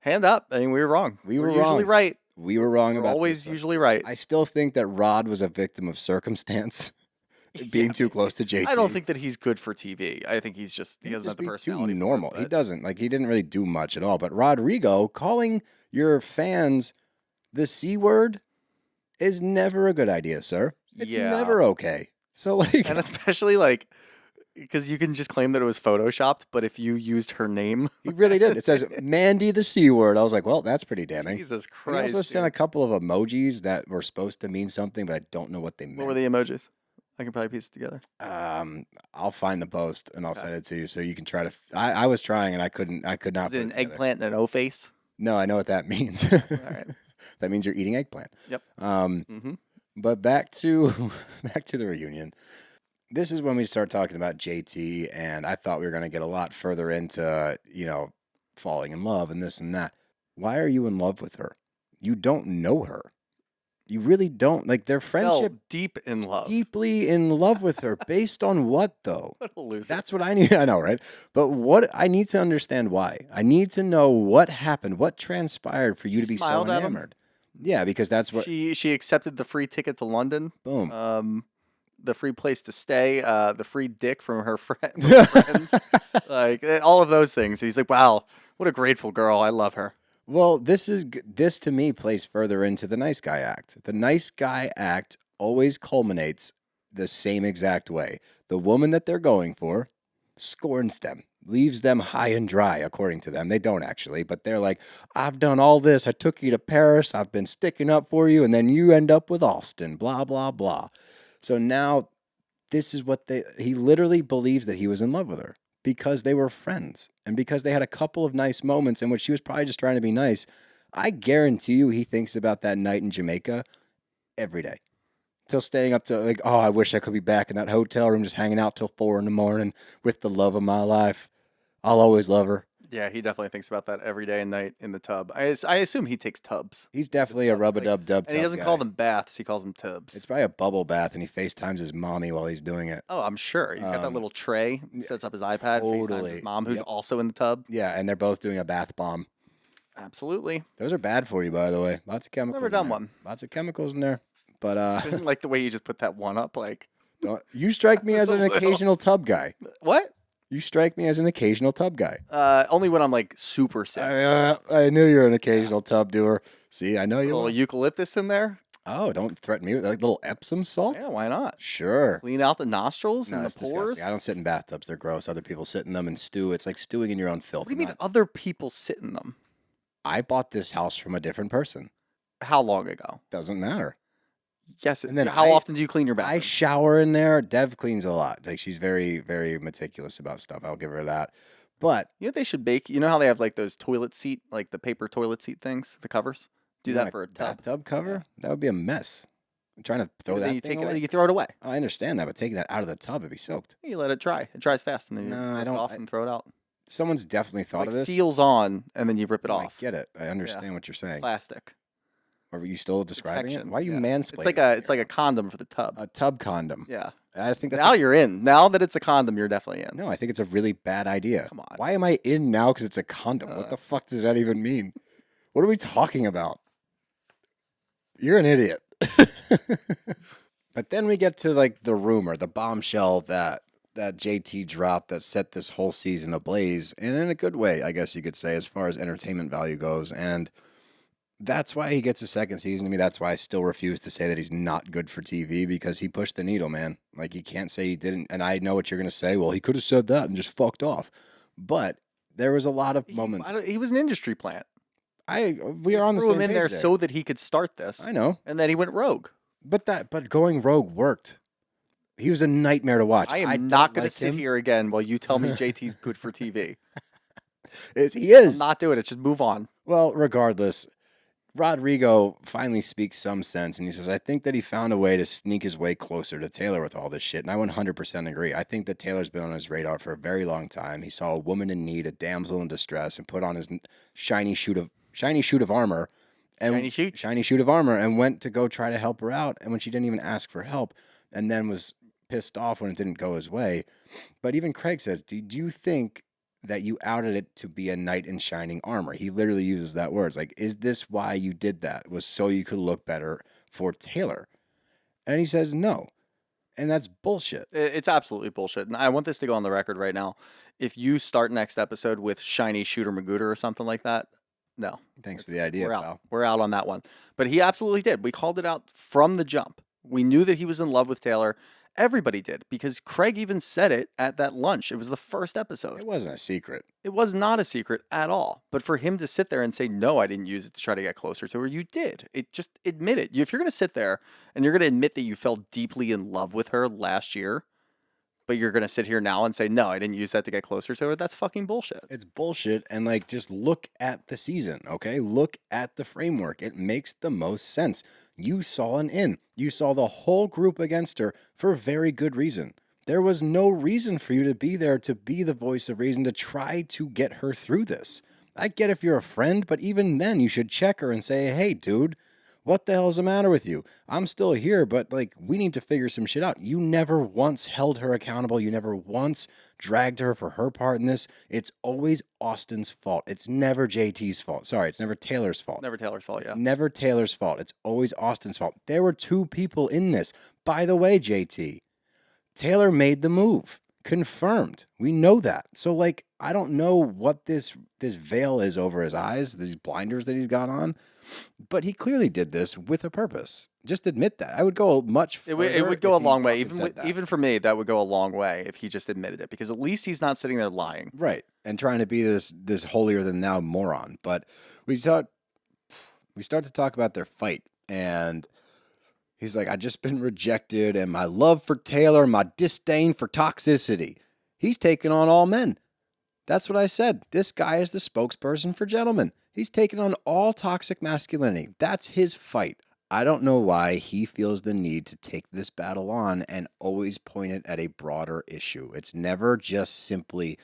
Hand up. I mean, we were wrong. We were usually wrong. right. We were wrong about always this, usually right. I still think that Rod was a victim of circumstance, being too close to JT. I don't think that he's good for TV. I think he doesn't have the personality. Too normal. For it, he doesn't. Like, he didn't really do much at all. But Rodrigo calling your fans the C word is never a good idea, sir. It's never okay. So, like, and especially like, because you can just claim that it was photoshopped, but if you used her name, he really did. It says Mandy the C word. I was like, well, that's pretty damning. Jesus He Christ. also sent a couple of emojis that were supposed to mean something, but I don't know what they meant. What were the emojis? I can probably piece it together. I'll find the post and I'll send it to you so you can try to. I was trying and I could not. Is it an eggplant and an O face? No, I know what that means. All right. That means you're eating eggplant. Yep. But back to the reunion. This is when we start talking about JT, and I thought we were going to get a lot further into, falling in love and this and that. Why are you in love with her? You don't know her. You really don't. Like, their friendship. Deep in love. Deeply in love with her. Based on what, though? What a loser. That's what I need. I know, right? But what I need to understand why. I need to know what happened, what transpired for you to be so enamored. Yeah, because that's what she accepted the free ticket to London. Boom. The free place to stay, the free dick from her friends, like all of those things. He's like, wow, what a grateful girl. I love her. Well, this to me plays further into the nice guy act. The nice guy act always culminates the same exact way. The woman that they're going for scorns them, leaves them high and dry, according to them. They don't actually, but they're like, I've done all this. I took you to Paris. I've been sticking up for you. And then you end up with Austen, blah, blah, blah. So now this is what he literally believes that he was in love with her because they were friends and because they had a couple of nice moments in which she was probably just trying to be nice. I guarantee you he thinks about that night in Jamaica every day. Till staying up to like, oh, I wish I could be back in that hotel room just hanging out till 4 a.m. with the love of my life. I'll always love her. Yeah, he definitely thinks about that every day and night in the tub. I assume he takes tubs. He's definitely a rub-a-dub-dub And he doesn't guy. call them baths, he calls them tubs. It's probably a bubble bath, and he FaceTimes his mommy while he's doing it. Oh, I'm sure. He's got that little tray. He sets up his iPad, FaceTimes Totally. his mom, who's Yep. also in the tub. Yeah, and they're both doing a bath bomb. Absolutely. Those are bad for you, by the way. Lots of chemicals. Never in done there. one. Lots of chemicals in there. But Didn't like the way you just put that one up. Like, you strike me as Just a an little. occasional tub guy. what? You strike me as an occasional tub guy. Only when I'm like super sick. I knew you were an occasional tub doer. See, I know A you. little Were. eucalyptus in there. Oh, don't threaten me with like little Epsom salt. Yeah, why not? Sure. Clean out the nostrils No, and that's the pores. disgusting. I don't sit in bathtubs. They're gross. Other people sit in them and stew. It's like stewing in your own filth. What do you mean other people sit in them? I bought this house from a different person. How long ago? Doesn't matter. Yes. And then how often do you clean your bathroom? I shower in there. Dev cleans a lot. Like she's very, very meticulous about stuff. I'll give her that. But You know what they should bake? You know how they have like those toilet seat, like the paper toilet seat things, the covers? Do you that want for a tub. bathtub cover? That would be a mess. I'm trying to throw Then that you thing take away. it, you throw it away. I understand that, but taking that out of the tub, it'd be soaked. You let it dry. It dries fast, and then you No, I rip don't- it off and throw it out. Someone's definitely thought Like of this. seals on, and then you rip it I off. get it. I understand what you're saying. Plastic Are you still describing protection. it? Why are you yeah. mansplaining? It's like a condom for the tub. a tub condom. Yeah. I think that's Now you're in. Now that it's a condom, you're definitely in. no. I think it's a really bad idea. Come on. Why am I in now? Because it's a condom. What the fuck does that even mean? What are we talking about? You're an idiot. But then we get to like the rumor, the bombshell that JT dropped that set this whole season ablaze, and in a good way, I guess you could say, as far as entertainment value goes. And that's why he gets a second season to me. That's why I still refuse to say that he's not good for TV, because he pushed the needle, man. Like, you can't say he didn't. And I know what you're going to say. Well, he could have said that and just fucked off. But there was a lot of moments. He was an industry plant. We are on the Threw same him in page there so that he could start this. I know. And then he went rogue. But going rogue worked. He was a nightmare to watch. I am don't not going like to sit him. here again while you tell me JT's good for TV. He is. I'm not doing it. Just move on. Well, regardless, Rodrigo finally speaks some sense, and he says, I think that he found a way to sneak his way closer to Taylor with all this shit, and I 100% agree. I think that Taylor's been on his radar for a very long time. He saw a woman in need, a damsel in distress, and put on his shiny shoot of armor, and shiny shoot of armor, and went to go try to help her out, and when she didn't even ask for help, and then was pissed off when it didn't go his way. But even Craig says, did you think that you outed it to be a knight in shining armor? He literally uses that words. Like, is this why you did that? Was so you could look better for Taylor? And he says no. And that's bullshit. It's absolutely bullshit. And I want this to go on the record right now. If you start next episode with shiny shooter Magooter or something like that, no. Thanks for the idea, We're out. pal. We're out on that one. But he absolutely did. We called it out from the jump. We knew that he was in love with Taylor. Everybody did, because Craig even said it at that lunch. It was the first episode. It wasn't a secret. It was not a secret at all. But for him to sit there and say, no, I didn't use it to try to get closer to her, you did. It just admit it. If you're going to sit there and you're going to admit that you fell deeply in love with her last year, but you're going to sit here now and say, no, I didn't use that to get closer to her, that's fucking bullshit. It's bullshit. And like, just look at the season, okay? Look at the framework. It makes the most sense. You saw an in. You saw the whole group against her for very good reason. There was no reason for you to be there to be the voice of reason to try to get her through this. I get if you're a friend, but even then you should check her and say, hey, dude, what the hell is the matter with you? I'm still here, but like, we need to figure some shit out. You never once held her accountable. You never once dragged her for her part in this. It's always Austen's fault. It's never JT's fault. Sorry, it's never Taylor's fault. Never Taylor's fault, yeah. It's never Taylor's fault. It's always Austen's fault. There were two people in this. By the way, JT, Taylor made the move. Confirmed. We know that. So, like, I don't know what this veil is over his eyes, these blinders that he's got on, but he clearly did this with a purpose. Just admit that. I would go much further. It would go a if he long way. fucking said that. Even for me, that would go a long way if he just admitted it, because at least he's not sitting there lying. Right. And trying to be this holier than thou moron. But we start to talk about their fight, and he's like, I've just been rejected, and my love for Taylor, my disdain for toxicity. He's taken on all men. That's what I said. This guy is the spokesperson for gentlemen. He's taken on all toxic masculinity. That's his fight. I don't know why he feels the need to take this battle on and always point it at a broader issue. It's never just simply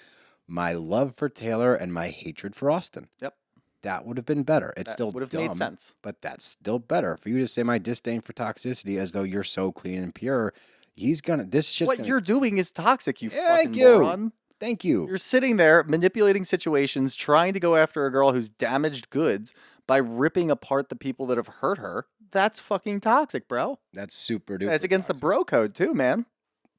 my love for Taylor and my hatred for Austen. Yep. That would have been better. It's That still would have dumb, made sense. but that's still better. For you to say my disdain for toxicity as though you're so clean and pure, this shit's What gonna... you're doing is toxic, you Thank fucking you. moron. Thank you. You're sitting there manipulating situations, trying to go after a girl who's damaged goods by ripping apart the people that have hurt her. That's fucking toxic, bro. That's super duper. It's against toxic. the bro code too, man.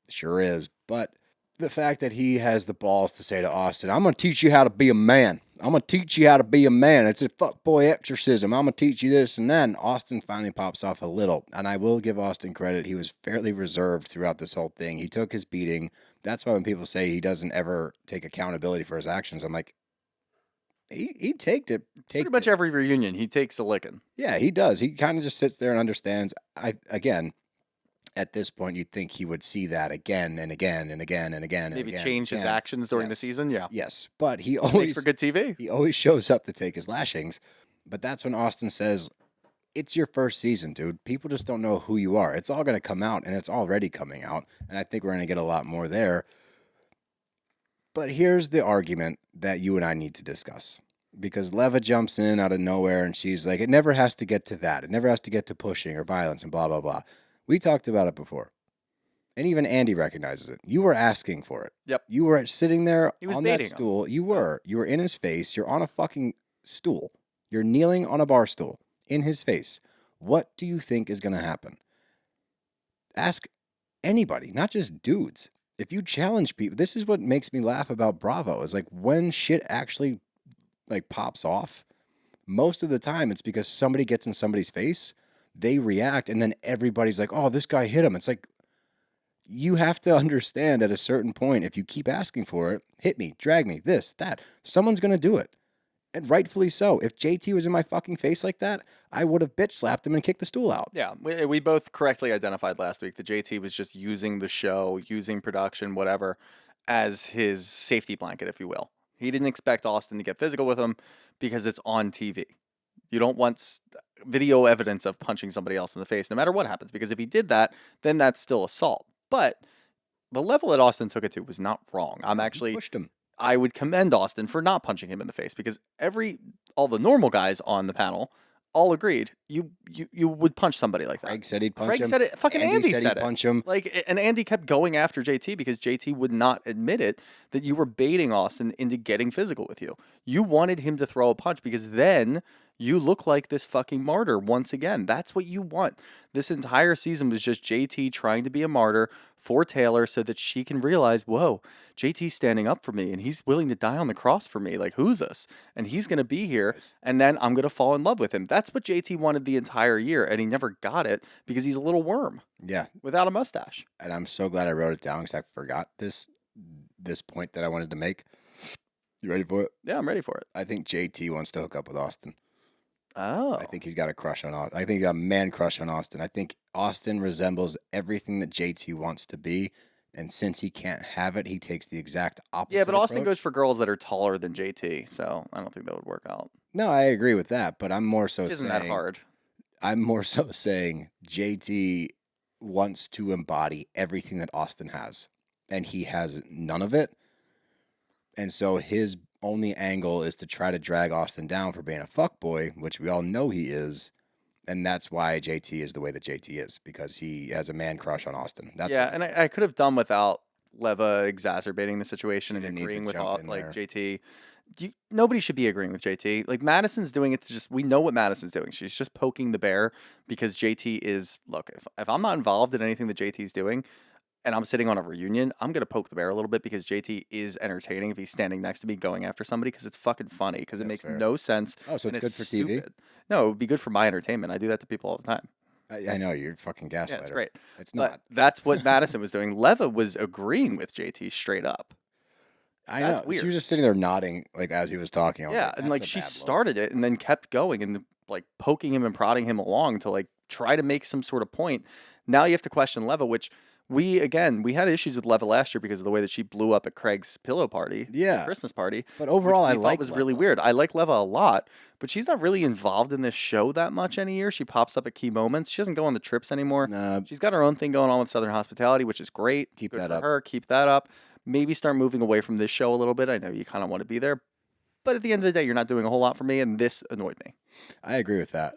Sure is. But the fact that he has the balls to say to Austen, I'm going to teach you how to be a man. I'm going to teach you how to be a man. It's a fuckboy exorcism. I'm going to teach you this. And then Austen finally pops off a little. And I will give Austen credit. He was fairly reserved throughout this whole thing. He took his beating. That's why when people say he doesn't ever take accountability for his actions, I'm like, he Pretty much every reunion, he takes a licking. Yeah, he does. He kind of just sits there and understands. Again, at this point, you'd think he would see that again and again and again and again. Maybe and again, change his actions during the season. Yeah. Yes, but he Makes always for good TV. He always shows up to take his lashings. But that's when Austen says, "It's your first season, dude. People just don't know who you are. It's all going to come out, and it's already coming out. And I think we're going to get a lot more there." But here's the argument that you and I need to discuss. Because Leva jumps in out of nowhere and she's like, it never has to get to that. It never has to get to pushing or violence and blah, blah, blah. We talked about it before. And even Andy recognizes it. You were asking for it. Yep. You were sitting there on that baiting him. stool. You were in his face. You're on a fucking stool. You're kneeling on a bar stool in his face. What do you think is going to happen? Ask anybody, not just dudes. If you challenge people, this is what makes me laugh about Bravo, is like when shit actually pops off, most of the time it's because somebody gets in somebody's face, they react, and then everybody's like, oh, this guy hit him. It's like, you have to understand at a certain point, if you keep asking for it, hit me, drag me, this, that, someone's going to do it. And rightfully so. If JT was in my fucking face like that, I would have bitch slapped him and kicked the stool out. Yeah, we both correctly identified last week that JT was just using the show, using production, whatever, as his safety blanket, if you will. He didn't expect Austen to get physical with him because it's on TV. You don't want video evidence of punching somebody else in the face, no matter what happens, because if he did that, then that's still assault. But the level that Austen took it to was not wrong. He pushed him. I would commend Austen for not punching him in the face, because all the normal guys on the panel all agreed you would punch somebody like that. Craig said he'd punch him. Craig said it. Fucking Andy said he'd it. punch him. And Andy kept going after JT because JT would not admit it, that you were baiting Austen into getting physical with you. You wanted him to throw a punch because then you look like this fucking martyr once again. That's what you want. This entire season was just JT trying to be a martyr for Taylor so that she can realize, whoa, JT's standing up for me and he's willing to die on the cross for me. Like, who's us? And he's going to be here and then I'm going to fall in love with him. That's what JT wanted the entire year, and he never got it because he's a little worm. Yeah. Without a mustache. And I'm so glad I wrote it down because I forgot this point that I wanted to make. You ready for it? Yeah, I'm ready for it. I think JT wants to hook up with Austen. Oh. I think he's got a crush on Austen. I think he's got a man crush on Austen. I think Austen resembles everything that JT wants to be. And since he can't have it, he takes the exact opposite. Yeah, but Austen approach. goes for girls that are taller than JT, so I don't think that would work out. No, I agree with that, but I'm more so Which isn't saying that hard. I'm more so saying JT wants to embody everything that Austen has, and he has none of it. And so his only angle is to try to drag Austen down for being a fuckboy, which we all know he is. And that's why JT is the way that JT is, because he has a man crush on Austen. That's yeah, and I could have done without Leva exacerbating the situation and Didn't need to agreeing with jump in like there. JT. Nobody should be agreeing with JT. Like, Madison's doing it to just, we know what Madison's doing. She's just poking the bear because JT is, look, if I'm not involved in anything that JT's doing and I'm sitting on a reunion, I'm going to poke the bear a little bit because JT is entertaining if he's standing next to me going after somebody, because it's fucking funny, because it That's makes fair. no sense. Oh, so it's and good for TV? stupid. No, it would be good for my entertainment. I do that to people all the time. I know, you're a fucking gaslighter. Yeah, it's great. It's But not. that's what Madison was doing. Leva was agreeing with JT straight up. I that's know. weird. She was just sitting there nodding like as he was talking. I was Yeah, like, and "That's like a she bad look." started it and then kept going and like poking him and prodding him along to like try to make some sort of point. Now you have to question Leva, which we had issues with Leva last year because of the way that she blew up at Craig's pillow party, Yeah. Christmas party. But overall, which I we thought like was really Leva. weird. I like Leva a lot, but she's not really involved in this show that much any year. She pops up at key moments. She doesn't go on the trips anymore. Nah, She's got her own thing going on with Southern Hospitality, which is great. Keep Good that for up. her. Keep that up. maybe start moving away from this show a little bit. I know you kind of want to be there, but at the end of the day, you're not doing a whole lot for me, and this annoyed me. I agree with that.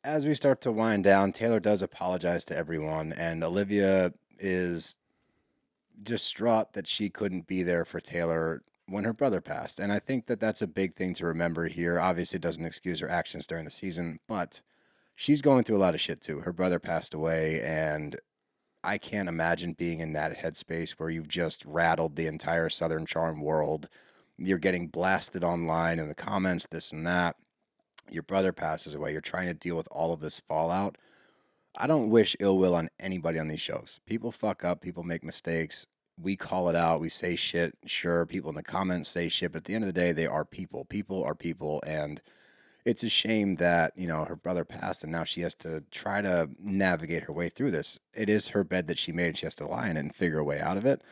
As we start to wind down, Taylor does apologize to everyone, and Olivia is distraught that she couldn't be there for Taylor when her brother passed. And I think that that's a big thing to remember here. Obviously, it doesn't excuse her actions during the season, but she's going through a lot of shit too. Her brother passed away, and I can't imagine being in that headspace where you've just rattled the entire Southern Charm world. You're getting blasted online in the comments, this and that. Your brother passes away. You're trying to deal with all of this fallout. I don't wish ill will on anybody on these shows. People fuck up. People make mistakes. We call it out. We say shit. Sure, people in the comments say shit, but at the end of the day, they are people. People are people, and it's a shame that, her brother passed and now she has to try to navigate her way through this. It is her bed that she made, and she has to lie in it and figure a way out of it.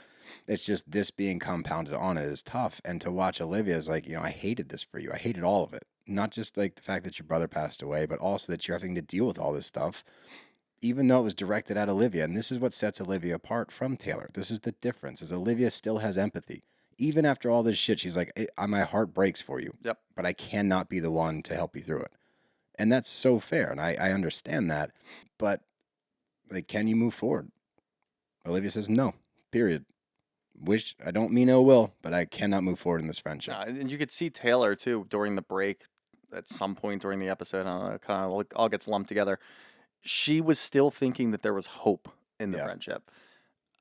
It's just this being compounded on it is tough. And to watch Olivia is like, I hated this for you. I hated all of it. Not just like the fact that your brother passed away, but also that you're having to deal with all this stuff, even though it was directed at Olivia. And this is what sets Olivia apart from Taylor. This is the difference, is Olivia still has empathy. Even after all this shit, she's like, my heart breaks for you. Yep. But I cannot be the one to help you through it. And that's so fair. And I understand that. But, can you move forward? Olivia says no, period. I don't mean ill will, but I cannot move forward in this friendship. And you could see Taylor, too, during the break at some point during the episode. Kind of all gets lumped together. She was still thinking that there was hope in the friendship.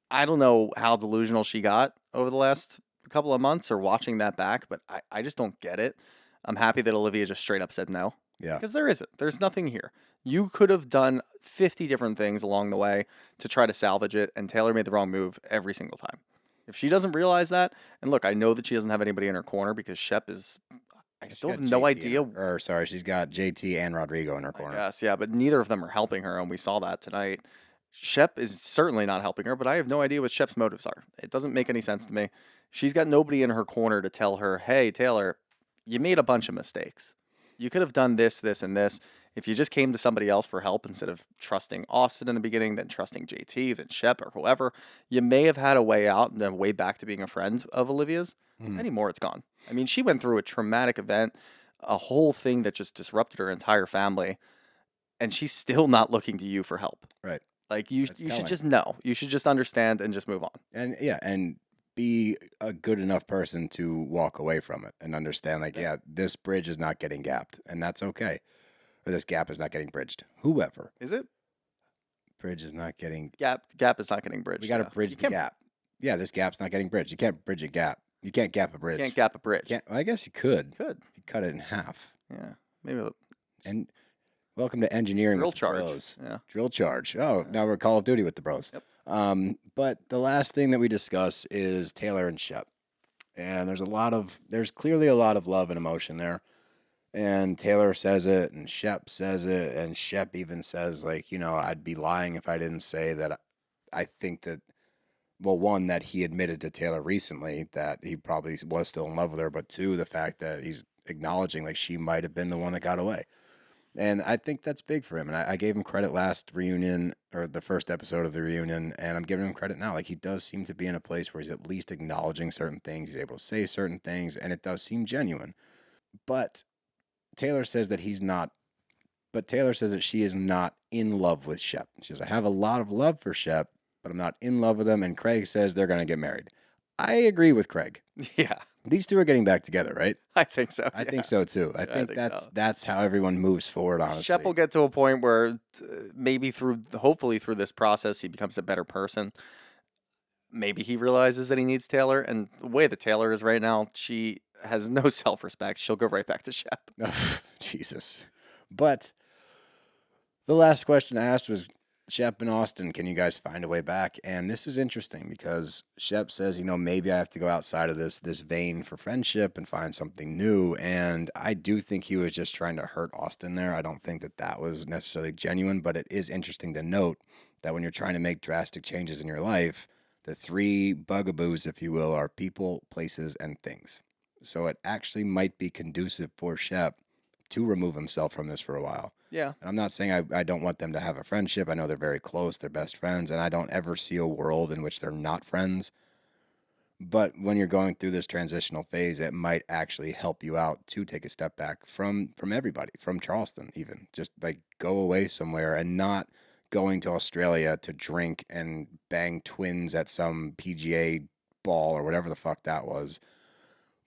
I don't know how delusional she got over the last couple of months or watching that back, but I just don't get it. I'm happy that Olivia just straight up said no. Yeah. Because there isn't. There's nothing here. You could have done 50 different things along the way to try to salvage it, and Taylor made the wrong move every single time. If she doesn't realize that, and look, I know that she doesn't have anybody in her corner because Shep is... I still have no idea. She's got JT and Rodrigo in her corner. Yes, yeah, but neither of them are helping her, and we saw that tonight. Shep is certainly not helping her, but I have no idea what Shep's motives are. It doesn't make any sense to me. She's got nobody in her corner to tell her, hey, Taylor, you made a bunch of mistakes. You could have done this, this, and this. If you just came to somebody else for help instead of trusting Austen in the beginning, then trusting JT, then Shep, or whoever, you may have had a way out and a way back to being a friend of Olivia's. Anymore, it's gone. I mean, she went through a traumatic event, a whole thing that just disrupted her entire family, and she's still not looking to you for help. Right. You should just know. You should just understand and just move on. And be a good enough person to walk away from it and understand, this bridge is not getting gapped, and that's okay. Or this gap is not getting bridged. Whoever. Is it? Bridge is not getting... Gap is not getting bridged. We got to bridge the gap. Yeah, this gap's not getting bridged. You can't bridge a gap. You can't gap a bridge. You can't gap a bridge. I guess you could. You cut it in half. Yeah. Maybe. And welcome to engineering Drill with the charge. bros. Yeah. Drill charge. Oh, now we're Call of Duty with the bros. Yep. But the last thing that we discuss is Taylor and Shep. And there's clearly a lot of love and emotion there. And Taylor says it, and Shep says it, and Shep even says, I'd be lying if I didn't say that I think that, well, one, that he admitted to Taylor recently that he probably was still in love with her, but two, the fact that he's acknowledging she might have been the one that got away. And I think that's big for him. And I gave him credit last reunion, or the first episode of the reunion, and I'm giving him credit now. He does seem to be in a place where he's at least acknowledging certain things. He's able to say certain things, and it does seem genuine. But Taylor says that Taylor says that she is not in love with Shep. She says, I have a lot of love for Shep, but I'm not in love with him. And Craig says they're going to get married. I agree with Craig. Yeah. These two are getting back together, right? I think so. I think so too. I think that's how everyone moves forward, honestly. Shep will get to a point where hopefully through this process, he becomes a better person. Maybe he realizes that he needs Taylor. And the way that Taylor is right now, she has no self-respect. She'll go right back to Shep. Jesus. But the last question I asked was, Shep and Austen, can you guys find a way back? And this is interesting because Shep says, maybe I have to go outside of this vein for friendship and find something new. And I do think he was just trying to hurt Austen there. I don't think that was necessarily genuine, but it is interesting to note that when you're trying to make drastic changes in your life, the three bugaboos, if you will, are people, places, and things. So it actually might be conducive for Shep to remove himself from this for a while. Yeah. And I'm not saying I don't want them to have a friendship. I know they're very close. They're best friends. And I don't ever see a world in which they're not friends. But when you're going through this transitional phase, it might actually help you out to take a step back from everybody, from Charleston even. Just like go away somewhere and not going to Australia to drink and bang twins at some PGA ball or whatever the fuck that was.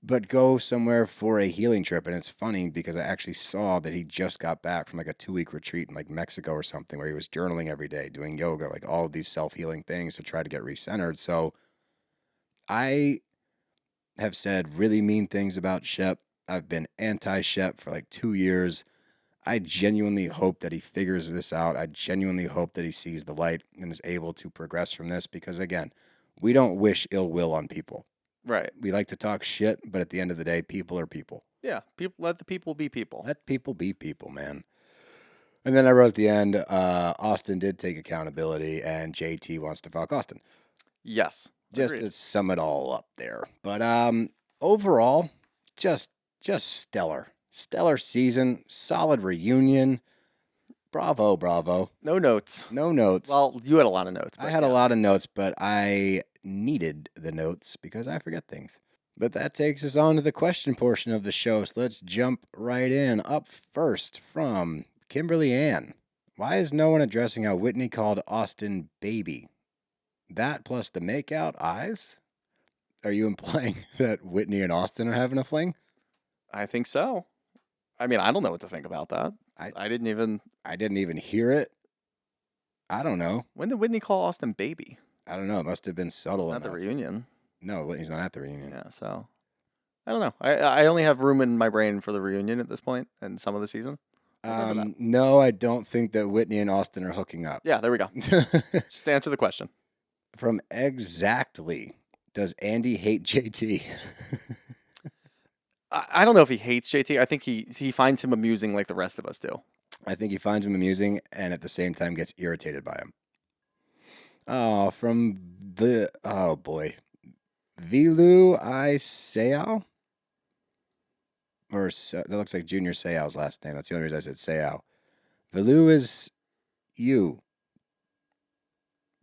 But go somewhere for a healing trip. And it's funny because I actually saw that he just got back from like a 2-week retreat in like Mexico or something where he was journaling every day, doing yoga, like all of these self-healing things to try to get recentered. So I have said really mean things about Shep. I've been anti-Shep for like 2 years. I genuinely hope that he figures this out. I genuinely hope that he sees the light and is able to progress from this because, again, we don't wish ill will on people. Right. We like to talk shit, but at the end of the day, people are people. Yeah. Let the people be people. Let people be people, man. And then I wrote at the end, Austin did take accountability, and JT wants to fuck Austin. Yes. Just Agreed. to sum it all up there. But overall, just stellar. Stellar season, solid reunion. Bravo, bravo. No notes. No notes. Well, you had a lot of notes. I had a lot of notes, but I needed the notes because I forget things. But that takes us on to the question portion of the show, so let's jump right in. Up first from Kimberly Ann. Why is no one addressing how Whitney called Austin baby? That plus the makeout eyes? Are you implying that Whitney and Austin are having a fling? I think so. I mean, I don't know what to think about that. I didn't even hear it. I don't know. When did Whitney call Austin baby? I don't know. It must have been subtle It's enough. not the reunion. No, Whitney's not at the reunion. Yeah, so I don't know. I only have room in my brain for the reunion at this point and some of the season. No, I don't think that Whitney and Austin are hooking up. Yeah, there we go. Just answer the question. From Exactly, does Andy hate JT? I don't know if he hates JT. I think he finds him amusing like the rest of us do. I think he finds him amusing and at the same time gets irritated by him. Oh, oh boy. Vilu I Seao? That looks like Junior Seao's last name. That's the only reason I said Seao. Vilu is you.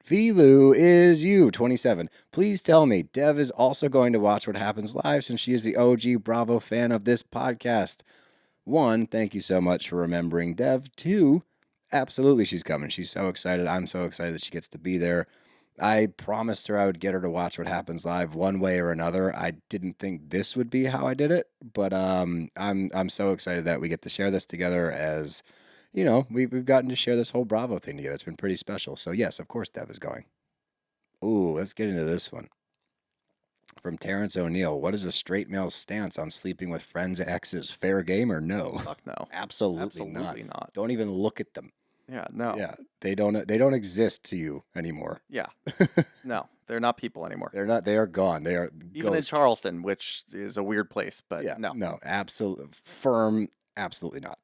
Vilu is you, 27. Please tell me, Dev is also going to watch What Happens Live since she is the OG Bravo fan of this podcast. 1, thank you so much for remembering Dev. 2, absolutely she's coming. She's so excited. I'm so excited that she gets to be there. I promised her I would get her to watch What Happens Live one way or another. I didn't think this would be how I did it, but I'm so excited that we get to share this together as... You know, we've gotten to share this whole Bravo thing together. It's been pretty special. So, yes, of course, Dev is going. Ooh, let's get into this one. From Terrence O'Neill. What is a straight male's stance on sleeping with friends' exes? Fair game or no? Fuck no. Absolutely not. Don't even look at them. Yeah, no. Yeah, they don't exist to you anymore. Yeah. No, they're not people anymore. They're not. They are gone. They are even ghosts. in Charleston, which is a weird place, but yeah, no. Absolutely not.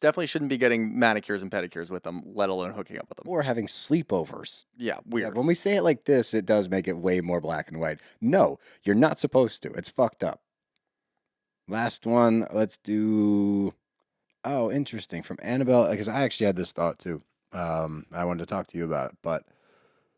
Definitely shouldn't be getting manicures and pedicures with them, let alone hooking up with them. Or having sleepovers. Yeah, weird. Yeah, when we say it like this, it does make it way more black and white. No, you're not supposed to. It's fucked up. Last one, let's do... Oh, interesting. From Annabelle, because I actually had this thought too. I wanted to talk to you about it, but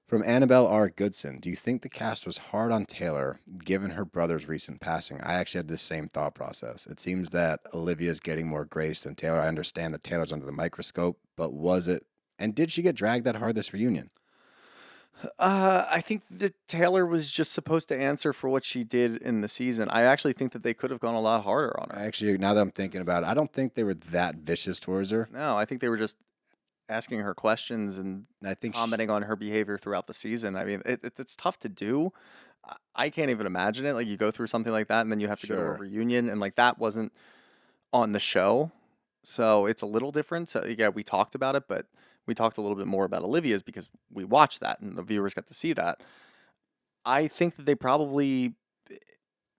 from Annabelle R. Goodson, do you think the cast was hard on Taylor given her brother's recent passing? I actually had the same thought process. It seems that Olivia's getting more grace than Taylor. I understand that Taylor's under the microscope, but was it? And did she get dragged that hard this reunion? I think that Taylor was just supposed to answer for what she did in the season. I actually think that they could have gone a lot harder on her. Actually, now that I'm thinking about it, I don't think they were that vicious towards her. No, I think they were just asking her questions and I think commenting on her behavior throughout the season. I mean, it's tough to do. I can't even imagine it. Like, you go through something like that, and then you have to go to a reunion, and like that wasn't on the show, so it's a little different. So yeah, we talked about it, but we talked a little bit more about Olivia's because we watched that, and the viewers got to see that. I think that they probably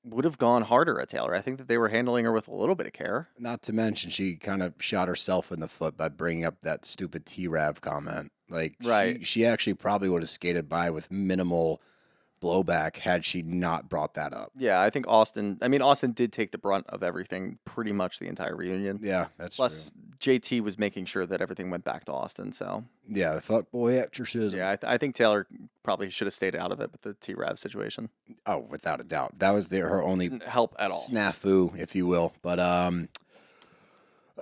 would have gone harder at Taylor. I think that they were handling her with a little bit of care. Not to mention, she kind of shot herself in the foot by bringing up that stupid T-Rav comment. Like, right. She actually probably would have skated by with minimal blowback had she not brought that up. Yeah, I think Austin did take the brunt of everything pretty much the entire reunion. Yeah, that's Plus, true. JT was making sure that everything went back to Austen. So Yeah, the fuckboy exorcism. yeah, I think Taylor probably should have stayed out of it with the T-Rav situation. Oh, without a doubt. That was her only Didn't help at all. snafu, if you will. But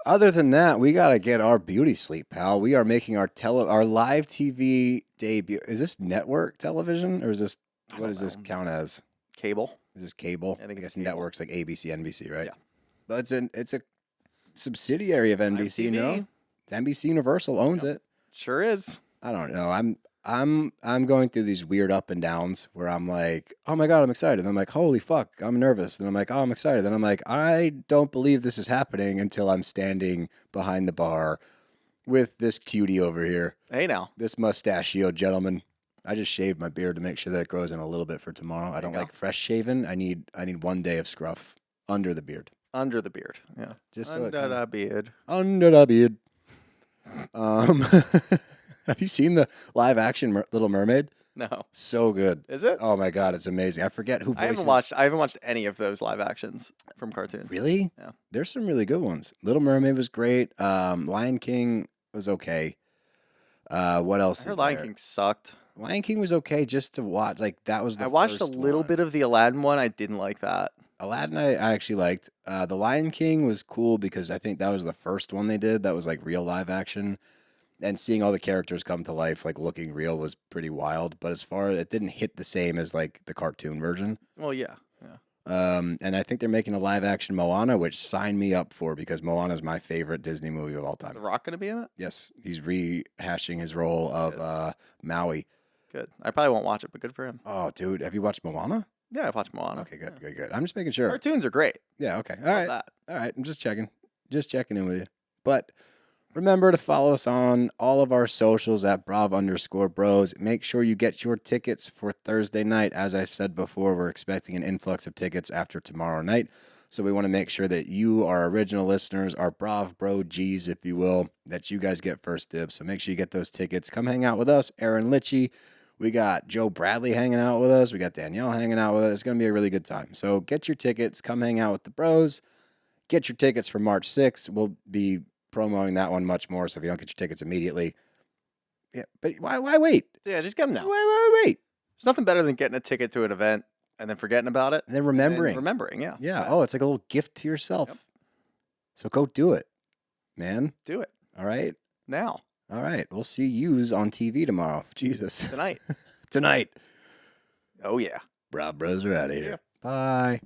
other than that, we gotta get our beauty sleep, pal. We are making our live TV debut. Is this network television or is this what does this count as? Cable. Is this cable? I think it's guess cable. networks like ABC, NBC, right? Yeah. But it's a subsidiary of NBC, no? NBC Universal owns it. Sure is. I don't know. I'm going through these weird up and downs where I'm like, oh my God, I'm excited. And I'm like, holy fuck, I'm nervous. And I'm like, oh, I'm excited. And I'm like, I don't believe this is happening until I'm standing behind the bar with this cutie over here. Hey now. This mustachioed gentleman. I just shaved my beard to make sure that it grows in a little bit for tomorrow. I don't like fresh shaven. I need 1 day of scruff under the beard. Under the beard. Yeah. Just so under the beard. Under the beard. Have you seen the live action Little Mermaid? No. So good. Is it? Oh my God, it's amazing. I forget who voices. I haven't watched any of those live actions from cartoons. Really? Yeah. There's some really good ones. Little Mermaid was great. Lion King was okay. What else? I heard Lion King sucked. Lion King was okay just to watch. Like that was the I watched a first little one. bit of the Aladdin one. I didn't like that. Aladdin, I actually liked. The Lion King was cool because I think that was the first one they did that was like real live action. And seeing all the characters come to life, like looking real, was pretty wild. But as far as it didn't hit the same as like the cartoon version. Well, yeah. And I think they're making a live action Moana, which sign me up for because Moana is my favorite Disney movie of all time. The Rock gonna be in it? Yes, he's rehashing his role of Maui. Good. I probably won't watch it, but good for him. Oh, dude, have you watched Moana? Yeah, I've watched Moana. Okay, good. I'm just making sure. Cartoons are great. Yeah, okay. All Love right. that. All right, I'm just checking in with you. But remember to follow us on all of our socials at @Brav_Bros. Make sure you get your tickets for Thursday night. As I said before, we're expecting an influx of tickets after tomorrow night. So we want to make sure that you, our original listeners, our BravBro G's, if you will, that you guys get first dibs. So make sure you get those tickets. Come hang out with us, Aaron Litchie. We got Joe Bradley hanging out with us. We got Danielle hanging out with us. It's going to be a really good time. So get your tickets. Come hang out with the bros. Get your tickets for March 6th. We'll be promoting that one much more. So if you don't get your tickets immediately, yeah, but why wait? Yeah, just get them now. Why wait? There's nothing better than getting a ticket to an event and then forgetting about it. And then remembering. Yeah. Yeah. Oh, it's like a little gift to yourself. Yep. So go do it, man. Do it. All right. Now. All right. We'll see yous on TV tomorrow. Jesus. Tonight. Tonight. Oh, yeah. BravBros are out of here. Yeah. Bye.